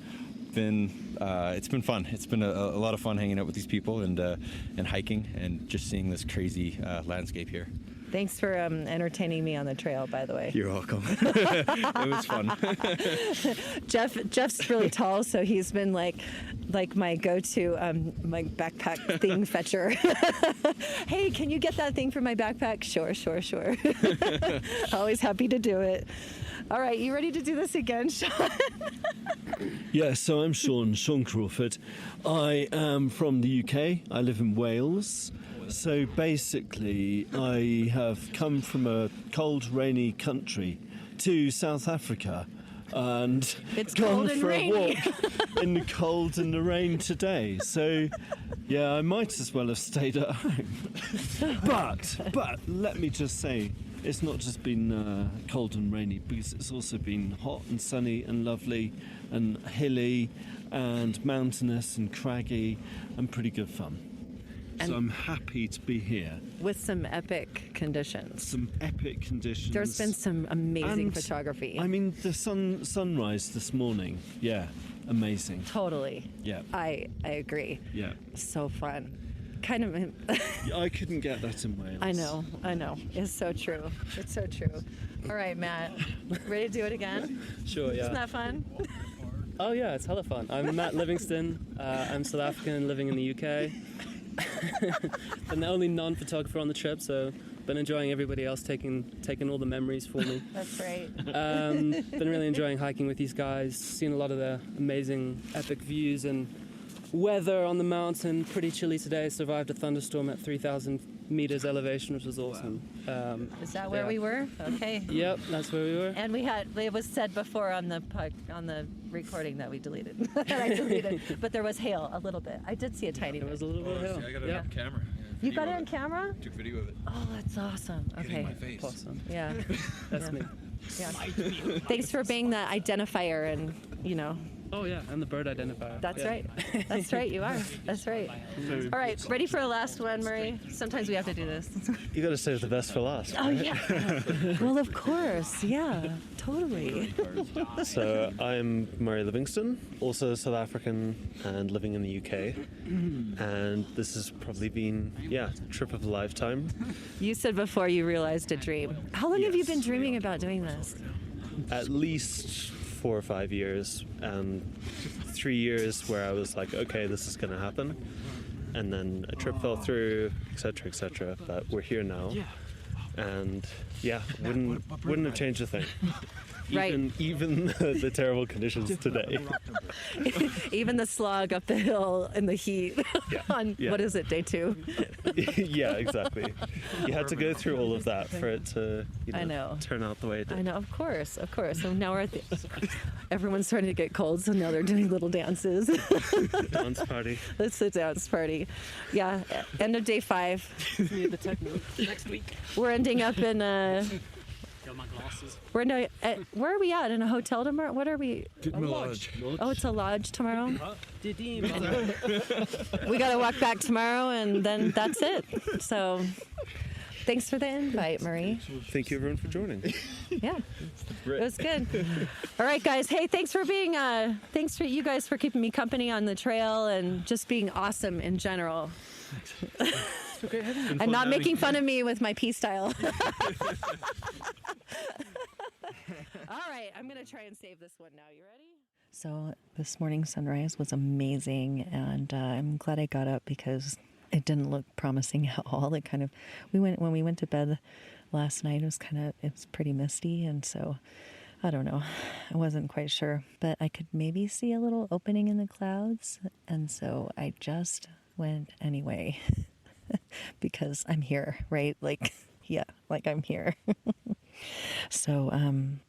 It's been fun. It's been a lot of fun hanging out with these people and hiking and just seeing this crazy landscape here. Thanks for entertaining me on the trail, by the way. You're welcome. It was fun. Jeff's really tall, so he's been like my go-to my backpack thing fetcher. Hey, can you get that thing for my backpack? Sure. Always happy to do it. All right, you ready to do this again, Sean? Yeah, so I'm Sean Crawford. I am from the UK. I live in Wales. So basically, I have come from a cold, rainy country to South Africa and It's gone cold and for rainy. a walk in the cold and the rain today. So, yeah, I might as well have stayed at home. But let me just say, it's not just been cold and rainy, because it's also been hot and sunny and lovely and hilly and mountainous and craggy and pretty good fun. So I'm happy to be here. With some epic conditions. Some epic conditions. There's been some amazing And, photography. I mean, the sunrise this morning, yeah, amazing. Totally. Yeah, I agree. yeah. So fun. Kind of. I couldn't get that in Wales. I know. It's so true. All right, Matt. Ready to do it again? Sure, yeah. Isn't that fun? Oh, yeah, it's hella fun. I'm Matt Livingston. I'm South African living in the UK. I'm the only non-photographer on the trip, so been enjoying everybody else taking all the memories for me. That's right. Been really enjoying hiking with these guys, seeing a lot of the amazing epic views and weather on the mountain. Pretty chilly today. Survived a thunderstorm at 3,000 meters elevation, which was awesome. Is that where yeah. we were? Okay. Yep, that's where we were. And it was said before on the recording that we deleted. That I deleted. But there was hail a little bit. I did see a tiny There bit. was a little bit of hill. I got it Yeah. on camera. You got it on camera? Took video of it. Oh, that's awesome. Hitting Okay. my face. Awesome. Yeah. That's me. Yeah. Thanks for being the identifier and, Oh yeah, I'm the bird identifier. That's Yeah. right. That's right, you are. That's right. All right, ready for a last one, Marie? Sometimes we have to do this. You got to save the best for last. Oh, yeah. Well, of course. Yeah, totally. So I'm Murray Livingston, also South African and living in the UK. And this has probably been, a trip of a lifetime. You said before you realized a dream. How long have you Yes. been dreaming about doing this? At least 4 or 5 years, and 3 years where I was like, okay, this is going to happen. And then a trip fell through, etc., but we're here now. And wouldn't have changed a thing. Right. Even the terrible conditions today. Even the slog up the hill in the heat on, Yeah. what is it, day 2? Yeah, exactly. You had to go through all of that for it to, I know. turn out the way it did. I know, of course. So now we're at everyone's starting to get cold, so now they're doing little dances. Dance party. It's the dance party. Yeah, end of day 5. Need the technique. Next week. We're ending up in Got my glasses. where are we at? In a hotel tomorrow? What are we? Lodge. Oh, it's a lodge tomorrow. Didim. We got to walk back tomorrow, and then that's it. So, thanks for the invite, Marie. Thank you everyone for joining. Yeah, it was good. All right, guys. Hey, thanks for you guys for keeping me company on the trail and just being awesome in general. And not making fun of me with my pea style. All right, I'm going to try and save this one now. You ready? So this morning's sunrise was amazing, and I'm glad I got up because it didn't look promising at all. It kind of, when we went to bed last night, it's pretty misty, and so I don't know. I wasn't quite sure, but I could maybe see a little opening in the clouds, and so I just went anyway. Because I'm here, right? Like I'm here. So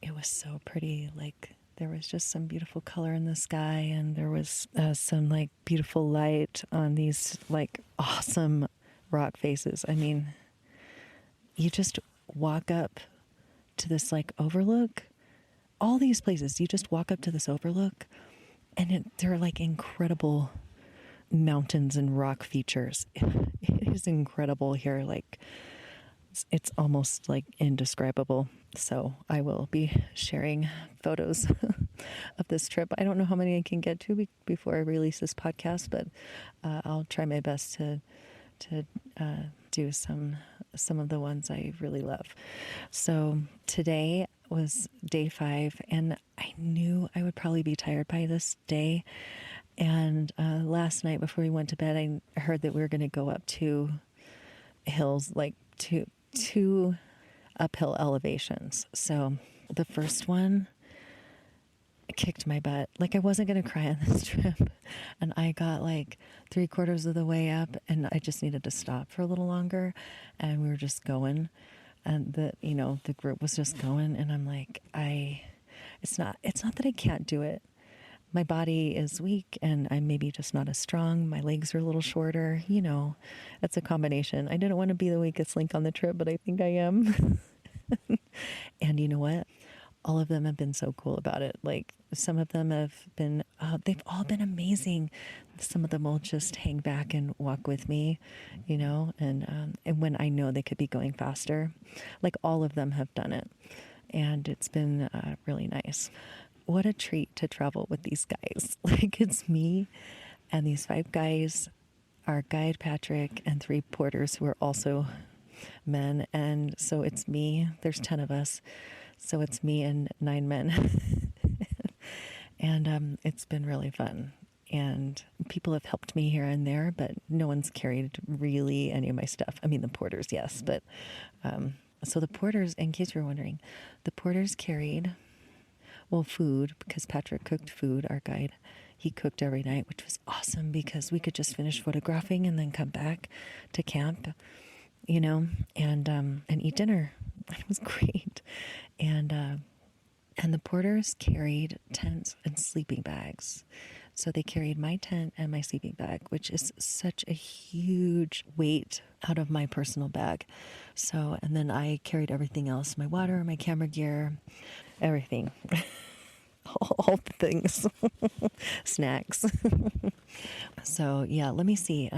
it was so pretty. Like there was just some beautiful color in the sky, and there was some like beautiful light on these like awesome rock faces. I mean, you just walk up to this like overlook. All these places, you just walk up to this overlook, and they're like incredible mountains and rock features. It is incredible here. Like it's almost like indescribable. So I will be sharing photos of this trip. I don't know how many I can get to before I release this podcast, but I'll try my best to do some of the ones I really love. So today was day 5, and I knew I would probably be tired by this day. And last night before we went to bed, I heard that we were going to go up 2 hills, like two uphill elevations. So the first one kicked my butt. Like, I wasn't going to cry on this trip, and I got like 3/4 of the way up, and I just needed to stop for a little longer, and we were just going, and the group was just going, and I'm like, it's not that I can't do it. My body is weak, and I'm maybe just not as strong. My legs are a little shorter. It's a combination. I didn't want to be the weakest link on the trip, but I think I am. And you know what? All of them have been so cool about it. Like, some of them have been, they've all been amazing. Some of them will just hang back and walk with me, and when I know they could be going faster, like, all of them have done it. And it's been really nice. What a treat to travel with these guys. Like, it's me and these 5 guys, our guide Patrick, and 3 porters who are also men. And so it's me. There's 10 of us. So it's me and 9 men. And it's been really fun. And people have helped me here and there, but no one's carried really any of my stuff. I mean, the porters, yes. But so the porters, in case you're wondering, the porters carried, food, because Patrick cooked food, our guide. He cooked every night, which was awesome because we could just finish photographing and then come back to camp, and eat dinner. It was great. And the porters carried tents and sleeping bags. So they carried my tent and my sleeping bag, which is such a huge weight out of my personal bag. So, and then I carried everything else, my water, my camera gear, everything. All the things. Snacks. So, yeah, let me see.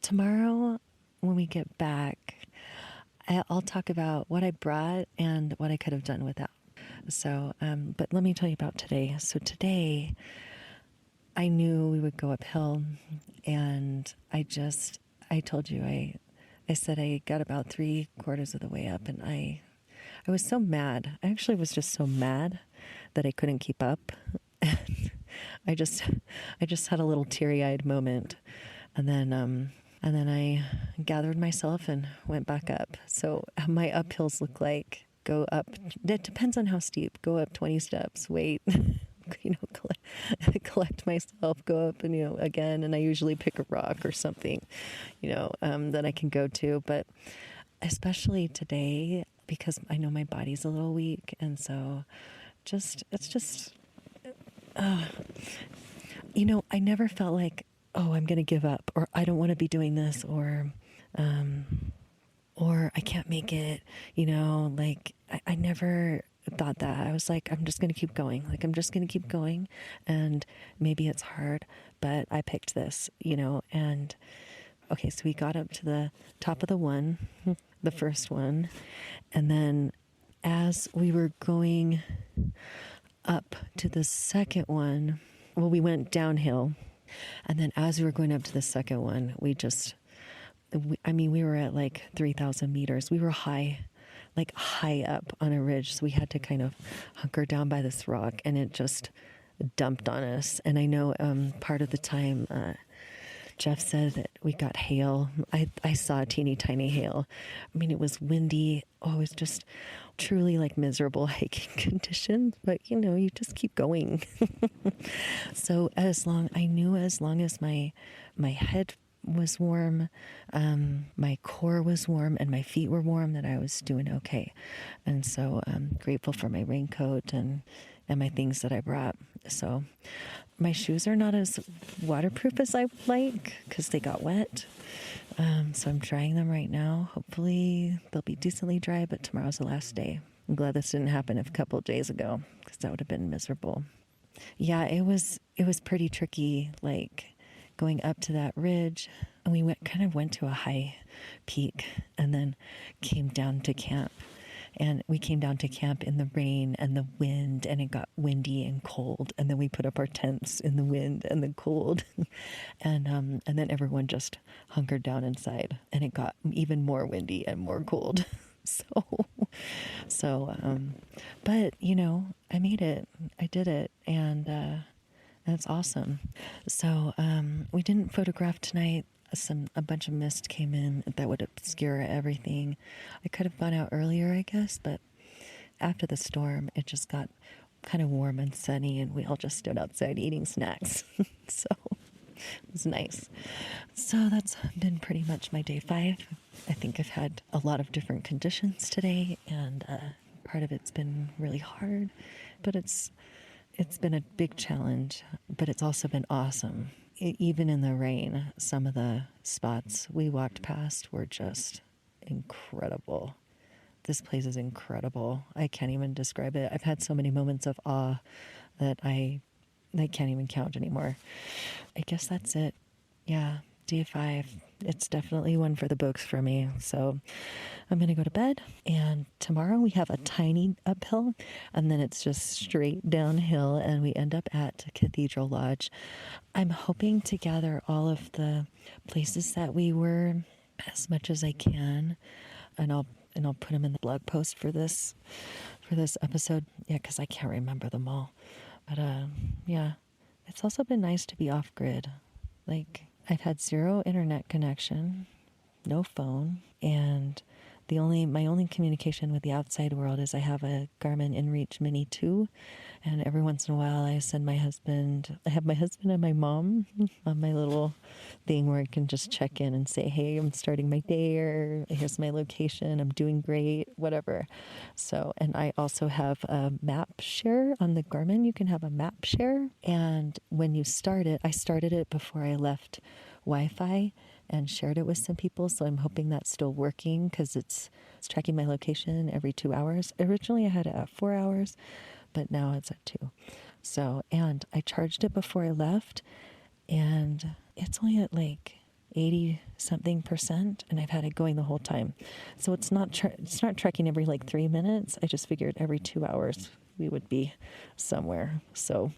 Tomorrow, when we get back, I'll talk about what I brought and what I could have done without. So, but let me tell you about today. So today, I knew we would go uphill, and I told you, I said I got about 3/4 of the way up, and I was so mad. I actually was just so mad that I couldn't keep up. And I just had a little teary-eyed moment, and then I gathered myself and went back up. So my uphills look like go up. It depends on how steep. Go up 20 steps. Wait. Collect myself, go up, and again, and I usually pick a rock or something, that I can go to. But especially today, because I know my body's a little weak, and so I never felt like, oh, I'm going to give up, or I don't want to be doing this, or I can't make it, like I never thought that. I was like, I'm just going to keep going. Like, I'm just going to keep going, and maybe it's hard, but I picked this, and okay, so we got up to the top of the first one, and then as we were going up to the second one, we went downhill, and then as we were going up to the second one, we were at like 3,000 meters. We were high up on a ridge, so we had to kind of hunker down by this rock, and it just dumped on us. And I know part of the time Jeff said that we got hail. I saw a teeny tiny hail. I mean, it was windy. Oh, it was just truly like miserable hiking conditions, but you just keep going. So as long as my head was warm, my core was warm, and my feet were warm, that I was doing okay. And so I'm grateful for my raincoat and my things that I brought. So my shoes are not as waterproof as I would like because they got wet. So I'm drying them right now. Hopefully they'll be decently dry, but tomorrow's the last day. I'm glad this didn't happen a couple of days ago because that would have been miserable. Yeah, it was pretty tricky, like going up to that ridge, and we went to a high peak and then came down to camp. And we came down to camp in the rain and the wind, and it got windy and cold. And then we put up our tents in the wind and the cold. And then everyone just hunkered down inside, and it got even more windy and more cold. But I made it. I did it. And that's awesome. So we didn't photograph tonight. A bunch of mist came in that would obscure everything. I could have gone out earlier, I guess, but after the storm, it just got kind of warm and sunny, and we all just stood outside eating snacks. So it was nice. So that's been pretty much my day 5. I think I've had a lot of different conditions today, and part of it's been really hard, but it's been a big challenge, but it's also been awesome. Even in the rain, some of the spots we walked past were just incredible. This place is incredible. I can't even describe it. I've had so many moments of awe that I can't even count anymore. I guess that's it. Yeah, day 5. It's definitely one for the books for me. So I'm going to go to bed. And tomorrow we have a tiny uphill, and then it's just straight downhill, and we end up at Cathedral Lodge. I'm hoping to gather all of the places that we were as much as I can, and I'll put them in the blog post for this episode. Yeah, because I can't remember them all. But yeah, it's also been nice to be off grid. Like, I've had 0 internet connection, no phone, and my only communication with the outside world is I have a Garmin InReach Mini 2, and every once in a while I have my husband and my mom on my little thing where I can just check in and say, hey, I'm starting my day, or here's my location, I'm doing great, whatever. So, and I also have a map share on the Garmin. You can have a map share, and when you start it, I started it before I left Wi-Fi and shared it with some people, so I'm hoping that's still working because it's tracking my location every 2 hours. Originally I had it at 4 hours, but now it's at 2. So, and I charged it before I left, and it's only at like 80 something %, and I've had it going the whole time. So it's not tracking every like 3 minutes. I just figured every 2 hours we would be somewhere. So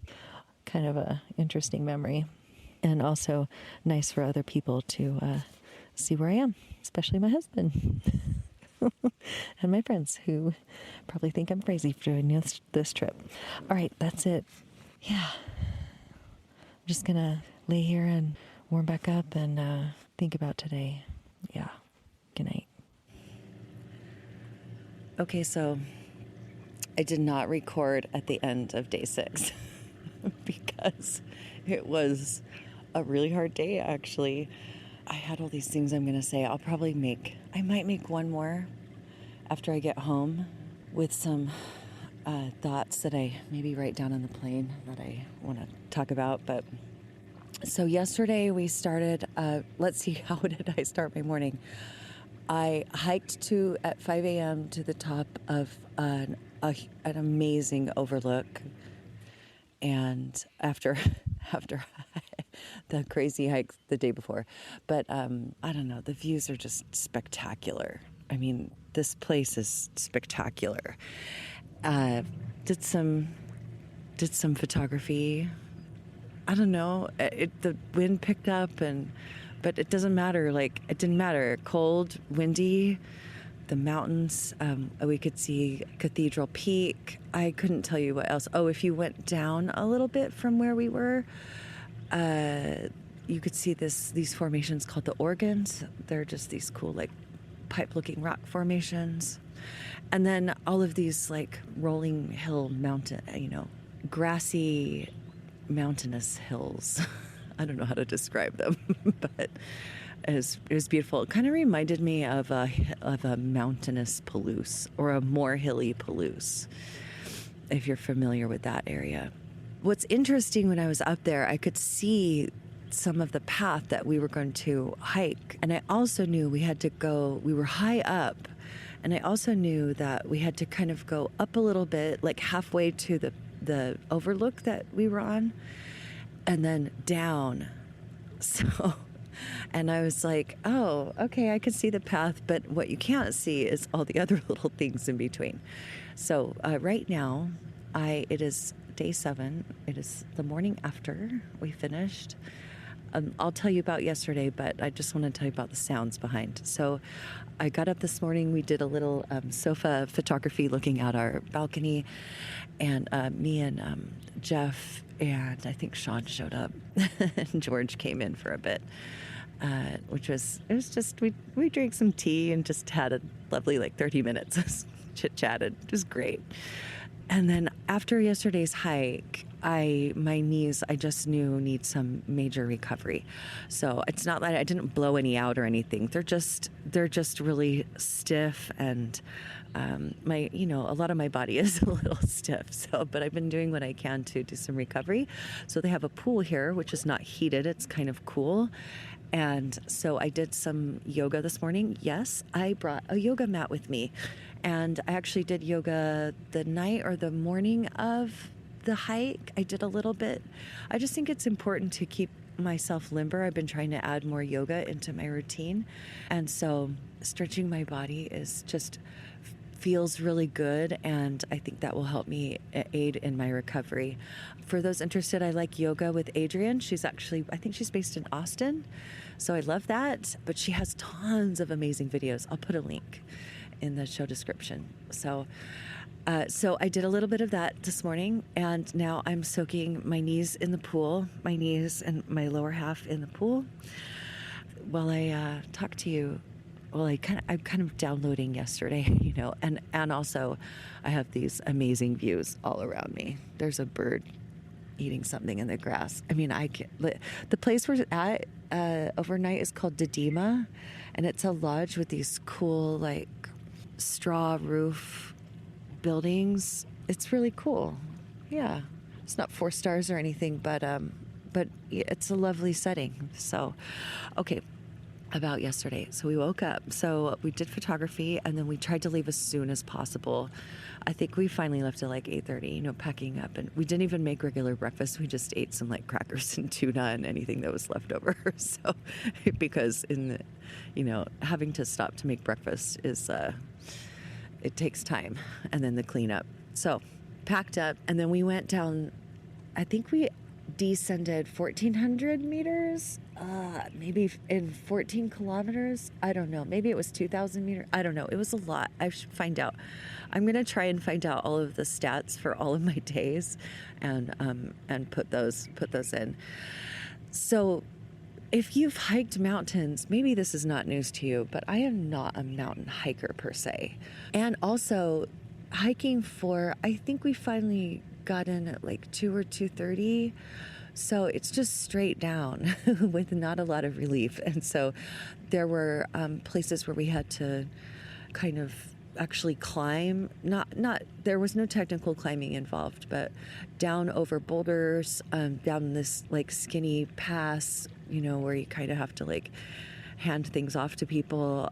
kind of a interesting memory. And also nice for other people to see where I am, especially my husband and my friends who probably think I'm crazy for doing this trip. All right, that's it. Yeah. I'm just going to lay here and warm back up and think about today. Yeah. Good night. Okay, so I did not record at the end of day 6 because it was a really hard day, actually. I had all these things I'm going to say. I might make one more after I get home with some thoughts that I maybe write down on the plane that I want to talk about. But so yesterday we started, let's see, how did I start my morning? I hiked at 5 a.m. to the top of an amazing overlook. And after the crazy hike the day before. But I don't know, the views are just spectacular. I mean, this place is spectacular. Did some photography. I don't know, the wind picked up, but it doesn't matter. Like, it didn't matter. Cold, windy, the mountains. We could see Cathedral Peak. I couldn't tell you what else. Oh, if you went down a little bit from where we were, you could see these formations called the Organs. They're just these cool, like, pipe-looking rock formations. And then all of these, like, rolling hill mountain, grassy, mountainous hills. I don't know how to describe them, but it was beautiful. It kind of reminded me of a mountainous Palouse, or a more hilly Palouse, if you're familiar with that area. What's interesting, when I was up there, I could see some of the path that we were going to hike. And I also knew we were high up, and I also knew that we had to kind of go up a little bit, like halfway to the overlook that we were on, and then down. So And I was like, oh, okay, I can see the path, but what you can't see is all the other little things in between. So right now, it is day 7. It is the morning after we finished. I'll tell you about yesterday, but I just want to tell you about the sounds behind. So I got up this morning. We did a little sofa photography looking out our balcony, and me and Jeff and I think Sean showed up, and George came in for a bit, it was just, we drank some tea and just had a lovely 30 minutes, chit-chatted. It was great. And then after yesterday's hike, my knees, I just knew need some major recovery. So it's not that I didn't blow any out or anything. They're just really stiff, and a lot of my body is a little stiff. So, but I've been doing what I can to do some recovery. So they have a pool here, which is not heated. It's kind of cool. And so I did some yoga this morning. Yes, I brought a yoga mat with me. And I actually did yoga the night or the morning of the hike. I did a little bit. I just think it's important to keep myself limber. I've been trying to add more yoga into my routine. And so stretching my body is just feels really good, and I think that will help me aid in my recovery. For those interested, I like yoga with Adrienne. I think she's based in Austin, so I love that. But she has tons of amazing videos. I'll put a link in the show description. So I did a little bit of that this morning, and now I'm soaking my knees in the pool, my knees and my lower half in the pool, while I talk to you. Well, I'm kind of downloading yesterday, and also I have these amazing views all around me. There's a bird eating something in the grass. I mean, the place we're at overnight is called Didima, and it's a lodge with these cool straw roof buildings. It's really cool. Yeah, it's not 4 stars or anything, but it's a lovely setting. So, okay. About yesterday. So we woke up. So we did photography, and then we tried to leave as soon as possible. I think we finally left at 8:30, packing up. And we didn't even make regular breakfast. We just ate some crackers and tuna and anything that was left over. So because having to stop to make breakfast is, it takes time. And then the cleanup. So packed up, and then we went down, I think we descended 1,400 meters, maybe in 14 kilometers. I don't know. Maybe it was 2,000 meters. I don't know. It was a lot. I should find out. I'm going to try and find out all of the stats for all of my days and put those in. So if you've hiked mountains, maybe this is not news to you, but I am not a mountain hiker per se. And also hiking I think we finally got in at 2 or 2:30, so it's just straight down with not a lot of relief. And so there were places where we had to kind of actually climb, not there was no technical climbing involved, but down over boulders, down this skinny pass, where you kind of have to hand things off to people.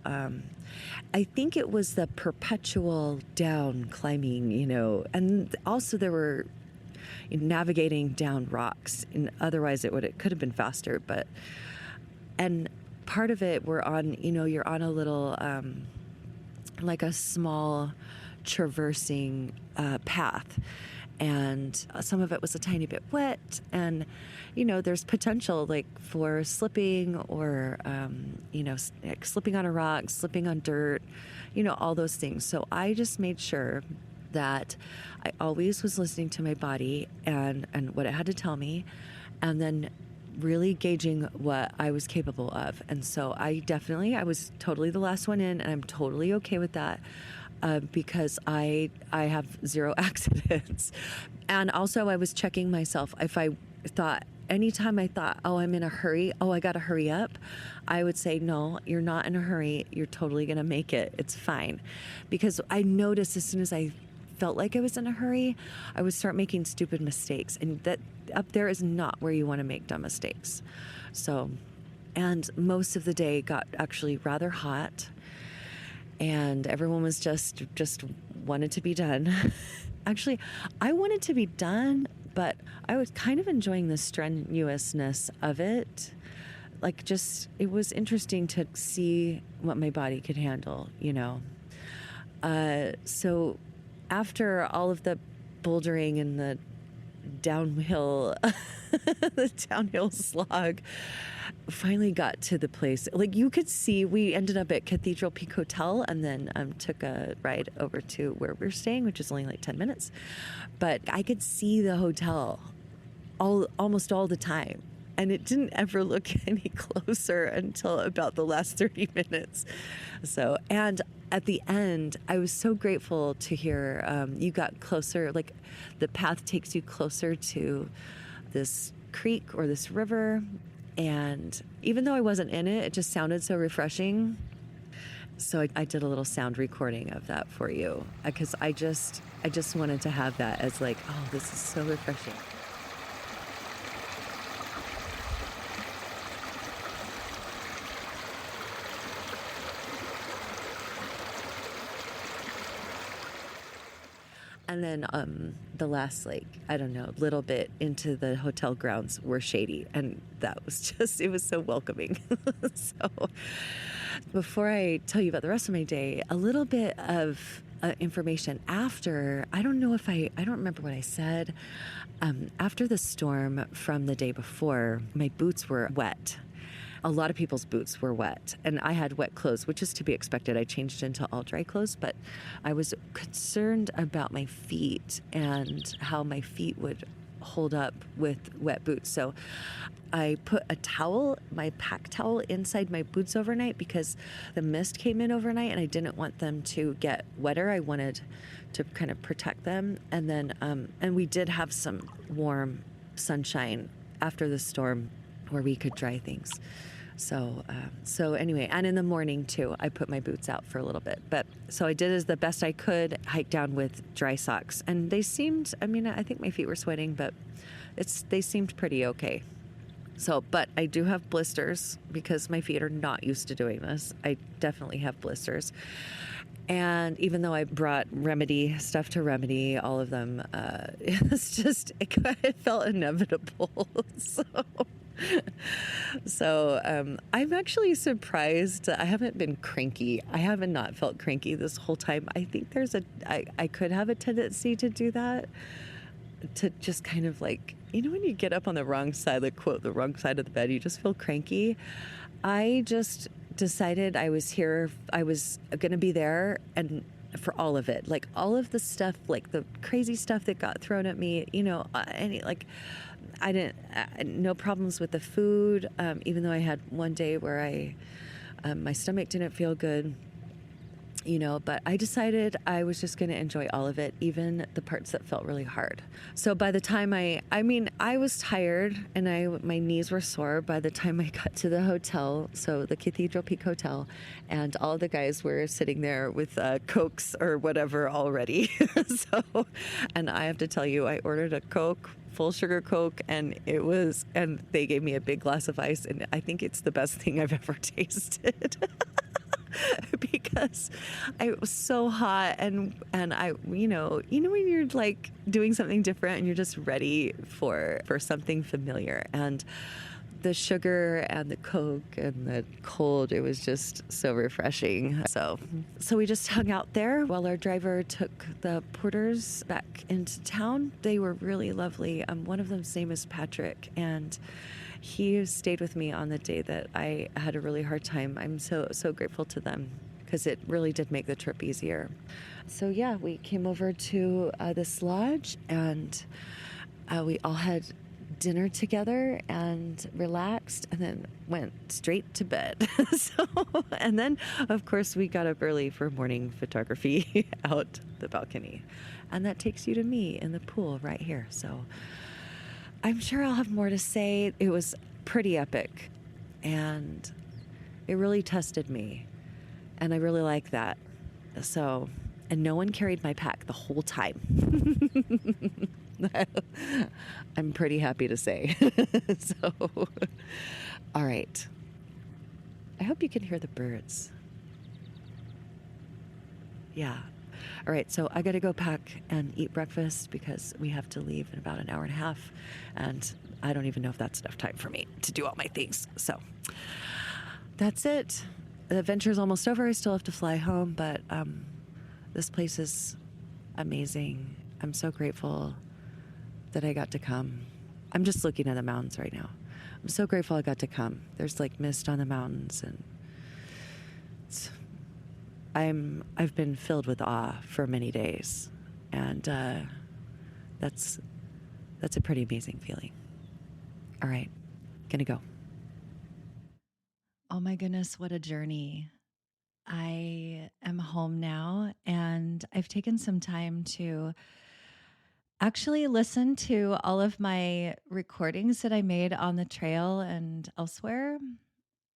I think it was the perpetual down climbing, and also there were navigating down rocks, and otherwise it could have been faster. And part of it you're on a little, a small traversing path. And some of it was a tiny bit wet, and there's potential for slipping or slipping on a rock, slipping on dirt, all those things. So I just made sure that I always was listening to my body and what it had to tell me, and then really gauging what I was capable of. And so I was totally the last one in, and I'm totally okay with that. Because I have 0 accidents. And also I was checking myself. Anytime I thought, oh, I'm in a hurry, I got to hurry up, I would say, no, you're not in a hurry. You're totally going to make it. It's fine. Because I noticed as soon as I felt like I was in a hurry, I would start making stupid mistakes. And that up there is not where you want to make dumb mistakes. So, and most of the day got actually rather hot. And everyone was just wanted to be done. Actually, I wanted to be done, but I was kind of enjoying the strenuousness of it. like, just, it was interesting to see what my body could handle, you know. So after all of the bouldering and the downhill, the downhill slog, finally got to the place. Like, you could see, we ended up at Cathedral Peak Hotel and then took a ride over to where we're staying, which is only like 10 minutes. But I could see the hotel almost all the time. And it didn't ever look any closer until about the last 30 minutes. So, and at the end, I was so grateful to hear you got closer, like the path takes you closer to this creek or this river. And even though I wasn't in it, it just sounded so refreshing. So I did a little sound recording of that for you because I just wanted to have that as like, oh, this is so refreshing. And then the last, like, I don't know, little bit into the hotel grounds were shady. And that was just, it was so welcoming. So before I tell you about the rest of my day, a little bit of information after, I don't remember what I said. After the storm from the day before, my boots were wet. A lot of people's boots were wet, and I had wet clothes, which is to be expected. I changed into all dry clothes, but I was concerned about my feet and how my feet would hold up with wet boots. So I put a towel, my pack towel, inside my boots overnight because the mist came in overnight and I didn't want them to get wetter. I wanted to kind of protect them. And then, and we did have some warm sunshine after the storm where we could dry things. So anyway, and in the morning too, I put my boots out for a little bit. But so I did as the best I could, hike down with dry socks. And they seemed, I mean, I think my feet were sweating, but they seemed pretty okay. So, but I do have blisters because my feet are not used to doing this. I definitely have blisters. And even though I brought stuff to remedy all of them, it's just, it felt inevitable. So I'm actually surprised. I haven't been cranky. I have not felt cranky this whole time. I think I could have a tendency to do that, to just kind of like, you know, when you get up on the wrong side, like quote, the wrong side of the bed, you just feel cranky. I just decided I was going to be there and for all of it, like all of the stuff, like the crazy stuff that got thrown at me, you know, I didn't, no problems with the food, even though I had one day where my stomach didn't feel good, you know, but I decided I was just going to enjoy all of it, even the parts that felt really hard. So by the time I was tired and my knees were sore by the time I got to the hotel, so the Cathedral Peak Hotel, and all the guys were sitting there with Cokes or whatever already. And I have to tell you, I ordered a Coke, full sugar Coke, and they gave me a big glass of ice, and I think it's the best thing I've ever tasted. Because it was so hot and I, you know when you're like doing something different and you're just ready for something familiar, and the sugar and the Coke and the cold, it was just so refreshing. So we just hung out there while our driver took the porters back into town. They were really lovely. One of them's name is Patrick, and he stayed with me on the day that I had a really hard time. I'm so grateful to them because it really did make the trip easier. So yeah, we came over to this lodge, and we all had dinner together and relaxed, and then went straight to bed. And then of course we got up early for morning photography out the balcony, and that takes you to me in the pool right here. So I'm sure I'll have more to say. It was pretty epic, and it really tested me, and I really like that. So, and no one carried my pack the whole time. I'm pretty happy to say. So, all right. I hope you can hear the birds. Yeah. All right, so I got to go pack and eat breakfast because we have to leave in about an hour and a half. And I don't even know if that's enough time for me to do all my things. So that's it. The adventure's almost over. I still have to fly home, but this place is amazing. I'm so grateful that I got to come. I'm just looking at the mountains right now. I'm so grateful I got to come. There's like mist on the mountains, and I've been filled with awe for many days, and that's a pretty amazing feeling. All right, gonna go. Oh my goodness, what a journey. I am home now, and I've taken some time to actually listen to all of my recordings that I made on the trail and elsewhere.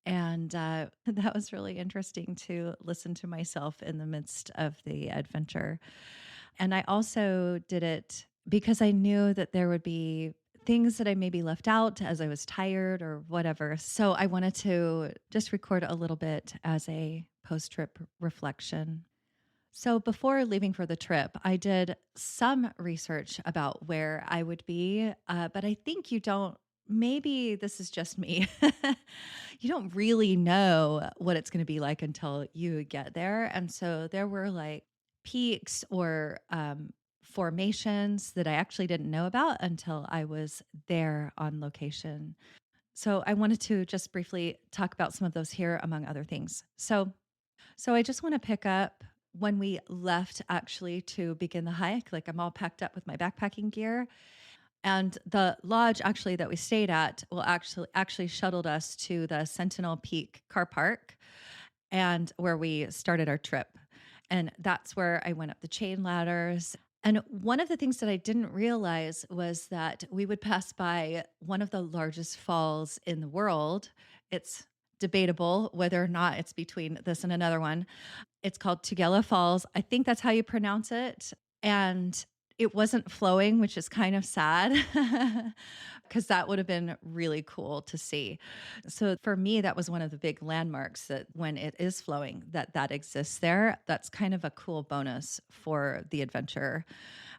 And that was really interesting to listen to myself in the midst of the adventure. And I also did it because I knew that there would be things that I maybe left out as I was tired or whatever. So I wanted to just record a little bit as a post-trip reflection. So before leaving for the trip, I did some research about where I would be, but I think you don't, maybe this is just me. You don't really know what it's going to be like until you get there. And so there were like peaks or formations that I actually didn't know about until I was there on location. So I wanted to just briefly talk about some of those here, among other things. So I just want to pick up when we left actually to begin the hike. Like I'm all packed up with my backpacking gear. And the lodge actually that we stayed at will actually shuttled us to the Sentinel Peak car park and where we started our trip. And that's where I went up the chain ladders. And one of the things that I didn't realize was that we would pass by one of the largest falls in the world. It's debatable whether or not it's between this and another one. It's called Tugela Falls. I think that's how you pronounce it. And it wasn't flowing, which is kind of sad because that would have been really cool to see. So for me, that was one of the big landmarks that when it is flowing, that exists there. That's kind of a cool bonus for the adventure.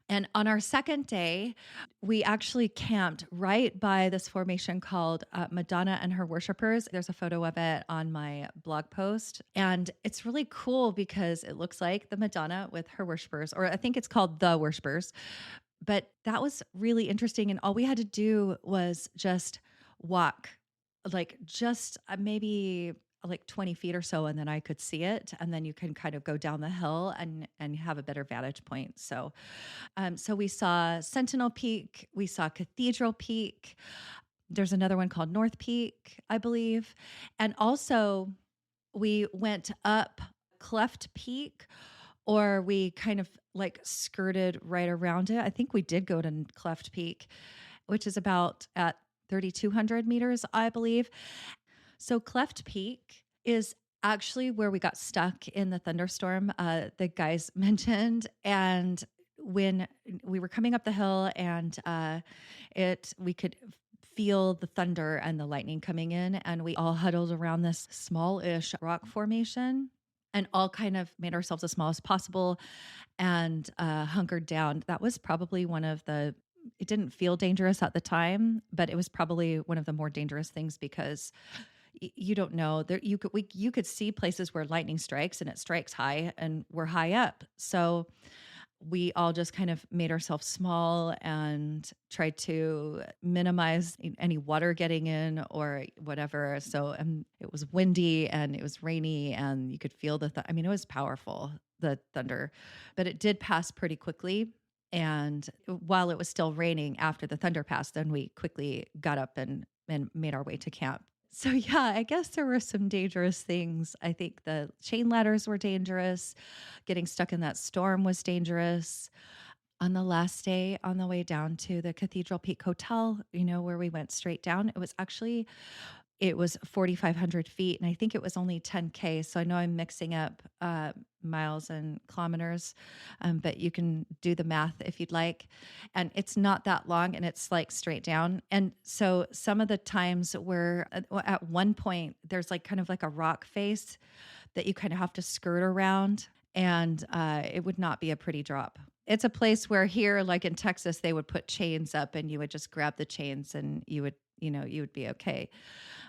And on our second day, we actually camped right by this formation called Madonna and Her Worshippers. There's a photo of it on my blog post. And it's really cool because it looks like the Madonna with her worshippers, or I think it's called the Worshippers. But that was really interesting. And all we had to do was just walk, like just maybe like 20 feet or so, and then I could see it. And then you can kind of go down the hill and have a better vantage point. So we saw Sentinel Peak, we saw Cathedral Peak. There's another one called North Peak, I believe. And also we went up Cleft Peak, or we kind of like skirted right around it. I think we did go to Cleft Peak, which is about at 3,200 meters, I believe. So Cleft Peak is actually where we got stuck in the thunderstorm the guys mentioned. And when we were coming up the hill and we could feel the thunder and the lightning coming in, and we all huddled around this small-ish rock formation and all kind of made ourselves as small as possible and hunkered down. That was probably it didn't feel dangerous at the time, but it was probably one of the more dangerous things because you don't know there. You could see places where lightning strikes and it strikes high, and we're high up. So we all just kind of made ourselves small and tried to minimize any water getting in or whatever. So it was windy and it was rainy, and you could feel it was powerful, the thunder, but it did pass pretty quickly. And while it was still raining after the thunder passed, then we quickly got up and made our way to camp. So yeah, I guess there were some dangerous things. I think the chain ladders were dangerous. Getting stuck in that storm was dangerous. On the last day, on the way down to the Cathedral Peak Hotel, where we went straight down, it was 4,500 feet, and I think it was only 10K. So I know I'm mixing up miles and kilometers, but you can do the math if you'd like. And it's not that long, and it's like straight down. And so some of the times where at one point, there's like kind of like a rock face that you kind of have to skirt around, and it would not be a pretty drop. It's a place where here, like in Texas, they would put chains up and you would just grab the chains and you would, you would be okay.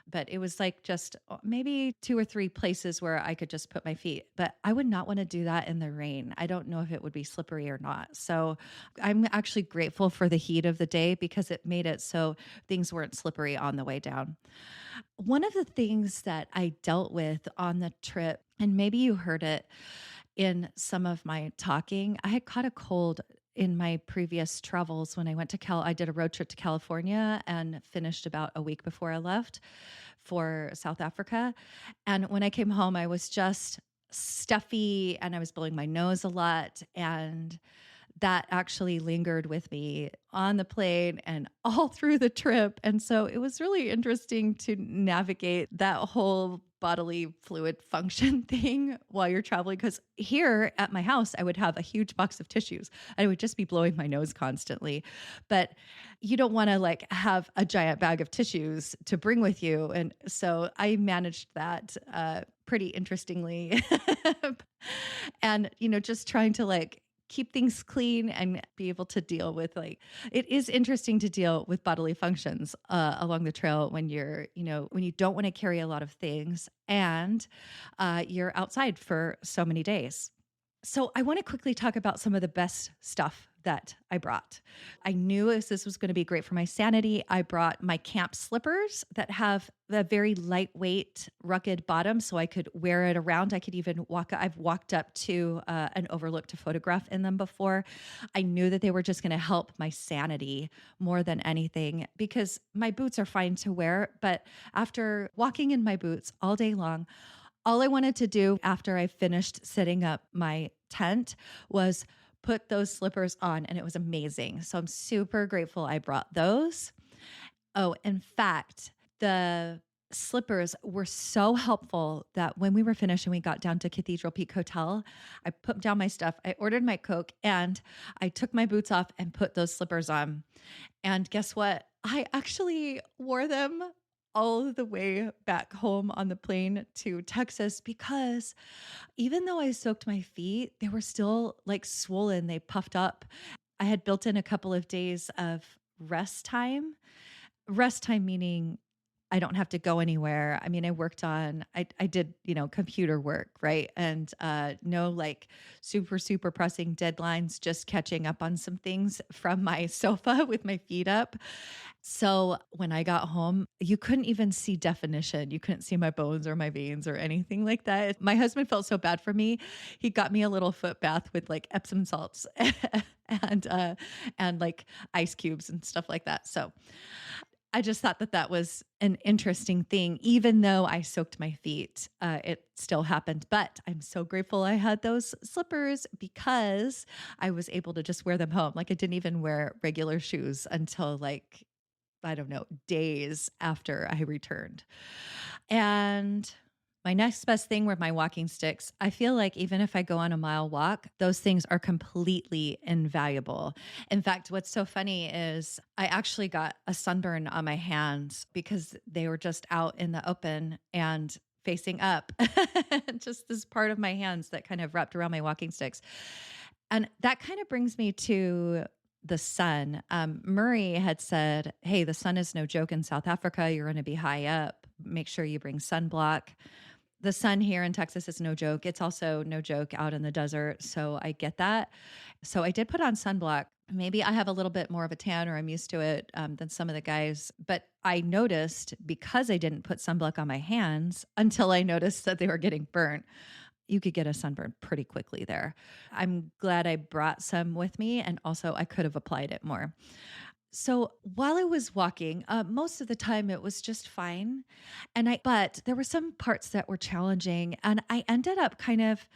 But it was like just maybe 2 or 3 places where I could just put my feet. But I would not want to do that in the rain. I don't know if it would be slippery or not. So I'm actually grateful for the heat of the day because it made it so things weren't slippery on the way down. One of the things that I dealt with on the trip, and maybe you heard it in some of my talking, I had caught a cold in my previous travels when I went to I did a road trip to California and finished about a week before I left for South Africa. And when I came home, I was just stuffy and I was blowing my nose a lot. And that actually lingered with me on the plane and all through the trip. And so it was really interesting to navigate that whole bodily fluid function thing while you're traveling. Because here at my house, I would have a huge box of tissues. I would just be blowing my nose constantly. But you don't want to like have a giant bag of tissues to bring with you. And so I managed that pretty interestingly. And, just trying to like keep things clean and be able to deal with it is interesting to deal with bodily functions along the trail when you're, when you don't want to carry a lot of things and you're outside for so many days. So I want to quickly talk about some of the best stuff that I brought. I knew this was going to be great for my sanity. I brought my camp slippers that have a very lightweight, rugged bottom, so I could wear it around. I could even I've walked up to an overlook to photograph in them before. I knew that they were just going to help my sanity more than anything because my boots are fine to wear, but after walking in my boots all day long, all I wanted to do after I finished setting up my tent was put those slippers on, and it was amazing. So I'm super grateful I brought those. Oh, in fact, the slippers were so helpful that when we were finished and we got down to Cathedral Peak Hotel, I put down my stuff, I ordered my Coke, and I took my boots off and put those slippers on. And guess what? I actually wore them all the way back home on the plane to Texas because even though I soaked my feet, they were still like swollen. They puffed up. I had built in a couple of days of rest time. Rest time meaning I don't have to go anywhere. I mean, I did, computer work, right? And no like super pressing deadlines, just catching up on some things from my sofa with my feet up. So when I got home, you couldn't even see definition. You couldn't see my bones or my veins or anything like that. My husband felt so bad for me. He got me a little foot bath with like Epsom salts and like ice cubes and stuff like that. So I just thought that was an interesting thing. Even though I soaked my feet, it still happened. But I'm so grateful I had those slippers because I was able to just wear them home. Like I didn't even wear regular shoes until like, I don't know, days after I returned. And my next best thing were my walking sticks. I feel like even if I go on a mile walk, those things are completely invaluable. In fact, what's so funny is I actually got a sunburn on my hands because they were just out in the open and facing up. Just this part of my hands that kind of wrapped around my walking sticks. And that kind of brings me to the sun. Murray had said, hey, the sun is no joke in South Africa. You're going to be high up. Make sure you bring sunblock. The sun here in Texas is no joke. It's also no joke out in the desert. So I get that. So I did put on sunblock. Maybe I have a little bit more of a tan or I'm used to it than some of the guys. But I noticed because I didn't put sunblock on my hands until I noticed that they were getting burnt. You could get a sunburn pretty quickly there. I'm glad I brought some with me. And also I could have applied it more. So while I was walking, most of the time it was just fine. But there were some parts that were challenging and I ended up kind of,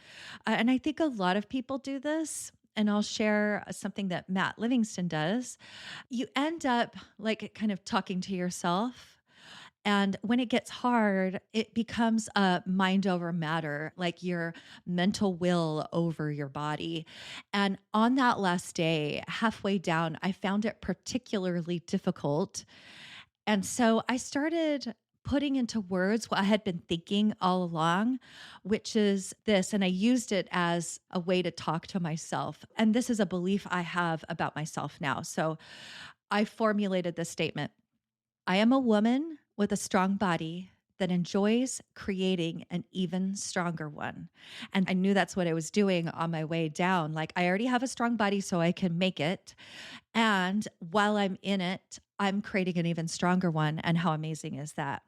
and I think a lot of people do this, and I'll share something that Matt Livingston does. You end up like kind of talking to yourself. And when it gets hard, it becomes a mind over matter, like your mental will over your body. And on that last day, halfway down, I found it particularly difficult. And so I started putting into words what I had been thinking all along, which is this. And I used it as a way to talk to myself. And this is a belief I have about myself now. So I formulated this statement: I am a woman with a strong body that enjoys creating an even stronger one. And I knew that's what I was doing on my way down. Like, I already have a strong body, so I can make it. And while I'm in it, I'm creating an even stronger one. And how amazing is that?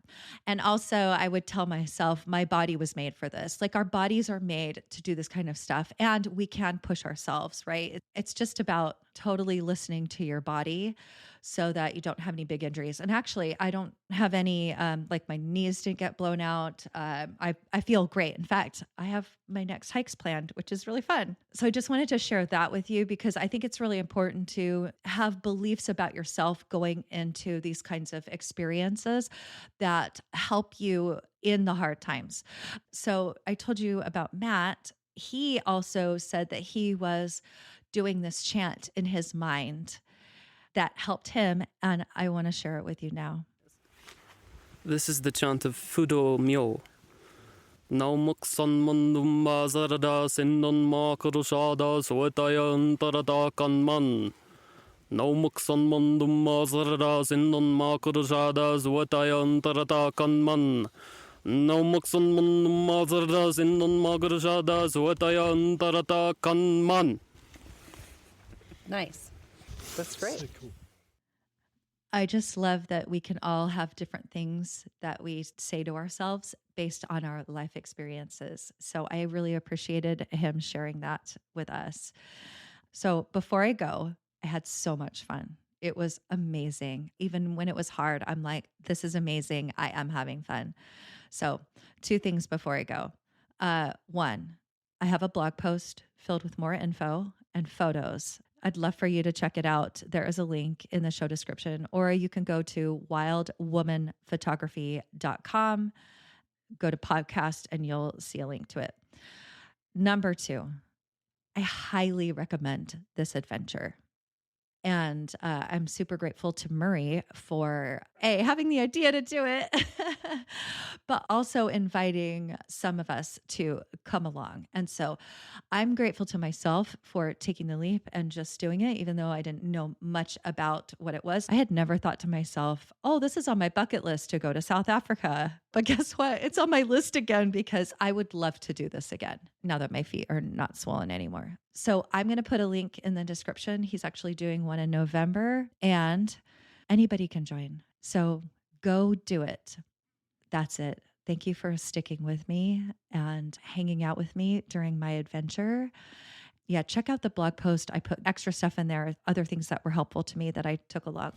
And also, I would tell myself my body was made for this. Like, our bodies are made to do this kind of stuff, and we can push ourselves, right? It's just about totally listening to your body so that you don't have any big injuries. And actually, I don't have any, like my knees didn't get blown out. I feel great. In fact, I have my next hikes planned, which is really fun. So I just wanted to share that with you because I think it's really important to have beliefs about yourself going into these kinds of experiences that help you in the hard times. So I told you about Matt. He also said that he was doing this chant in his mind that helped him, and I want to share it with you now. This is the chant of Fudo Myo. Naumuksan mandum mazarada sinnon makarusada suetayan tarada kanman. Naumuksan mandum mazarada sinnon makarusada suetayan tarada kanman. Naumuksan mandum mazarada sinnon makarusada suetayan tarada kanman. Nice. That's great. So cool. I just love that we can all have different things that we say to ourselves based on our life experiences. So I really appreciated him sharing that with us. So before I go, I had so much fun. It was amazing. Even when it was hard, I'm like, this is amazing. I am having fun. So 2 things before I go. 1, I have a blog post filled with more info and photos. I'd love for you to check it out. There is a link in the show description, or you can go to wildwomanphotography.com, go to podcast, and you'll see a link to it. Number 2, I highly recommend this adventure. And I'm super grateful to Murray for having the idea to do it, but also inviting some of us to come along. And so I'm grateful to myself for taking the leap and just doing it, even though I didn't know much about what it was. I had never thought to myself, oh, this is on my bucket list to go to South Africa. But guess what? It's on my list again because I would love to do this again now that my feet are not swollen anymore. So I'm going to put a link in the description. He's actually doing one in November and anybody can join. So go do it. That's it. Thank you for sticking with me and hanging out with me during my adventure. Yeah, check out the blog post. I put extra stuff in there, other things that were helpful to me that I took along.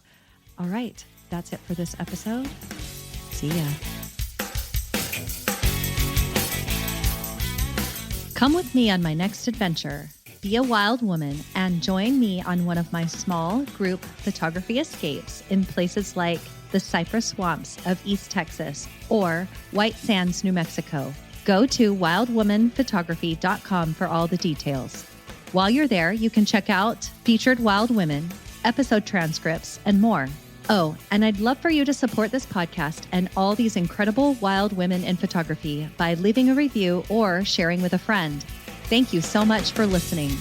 All right, that's it for this episode. See ya. Come with me on my next adventure. Be a wild woman and join me on one of my small group photography escapes in places like the cypress swamps of East Texas or White Sands, New Mexico. Go to wildwomanphotography.com for all the details. While you're there, you can check out featured wild women, episode transcripts, and more. Oh, and I'd love for you to support this podcast and all these incredible wild women in photography by leaving a review or sharing with a friend. Thank you so much for listening.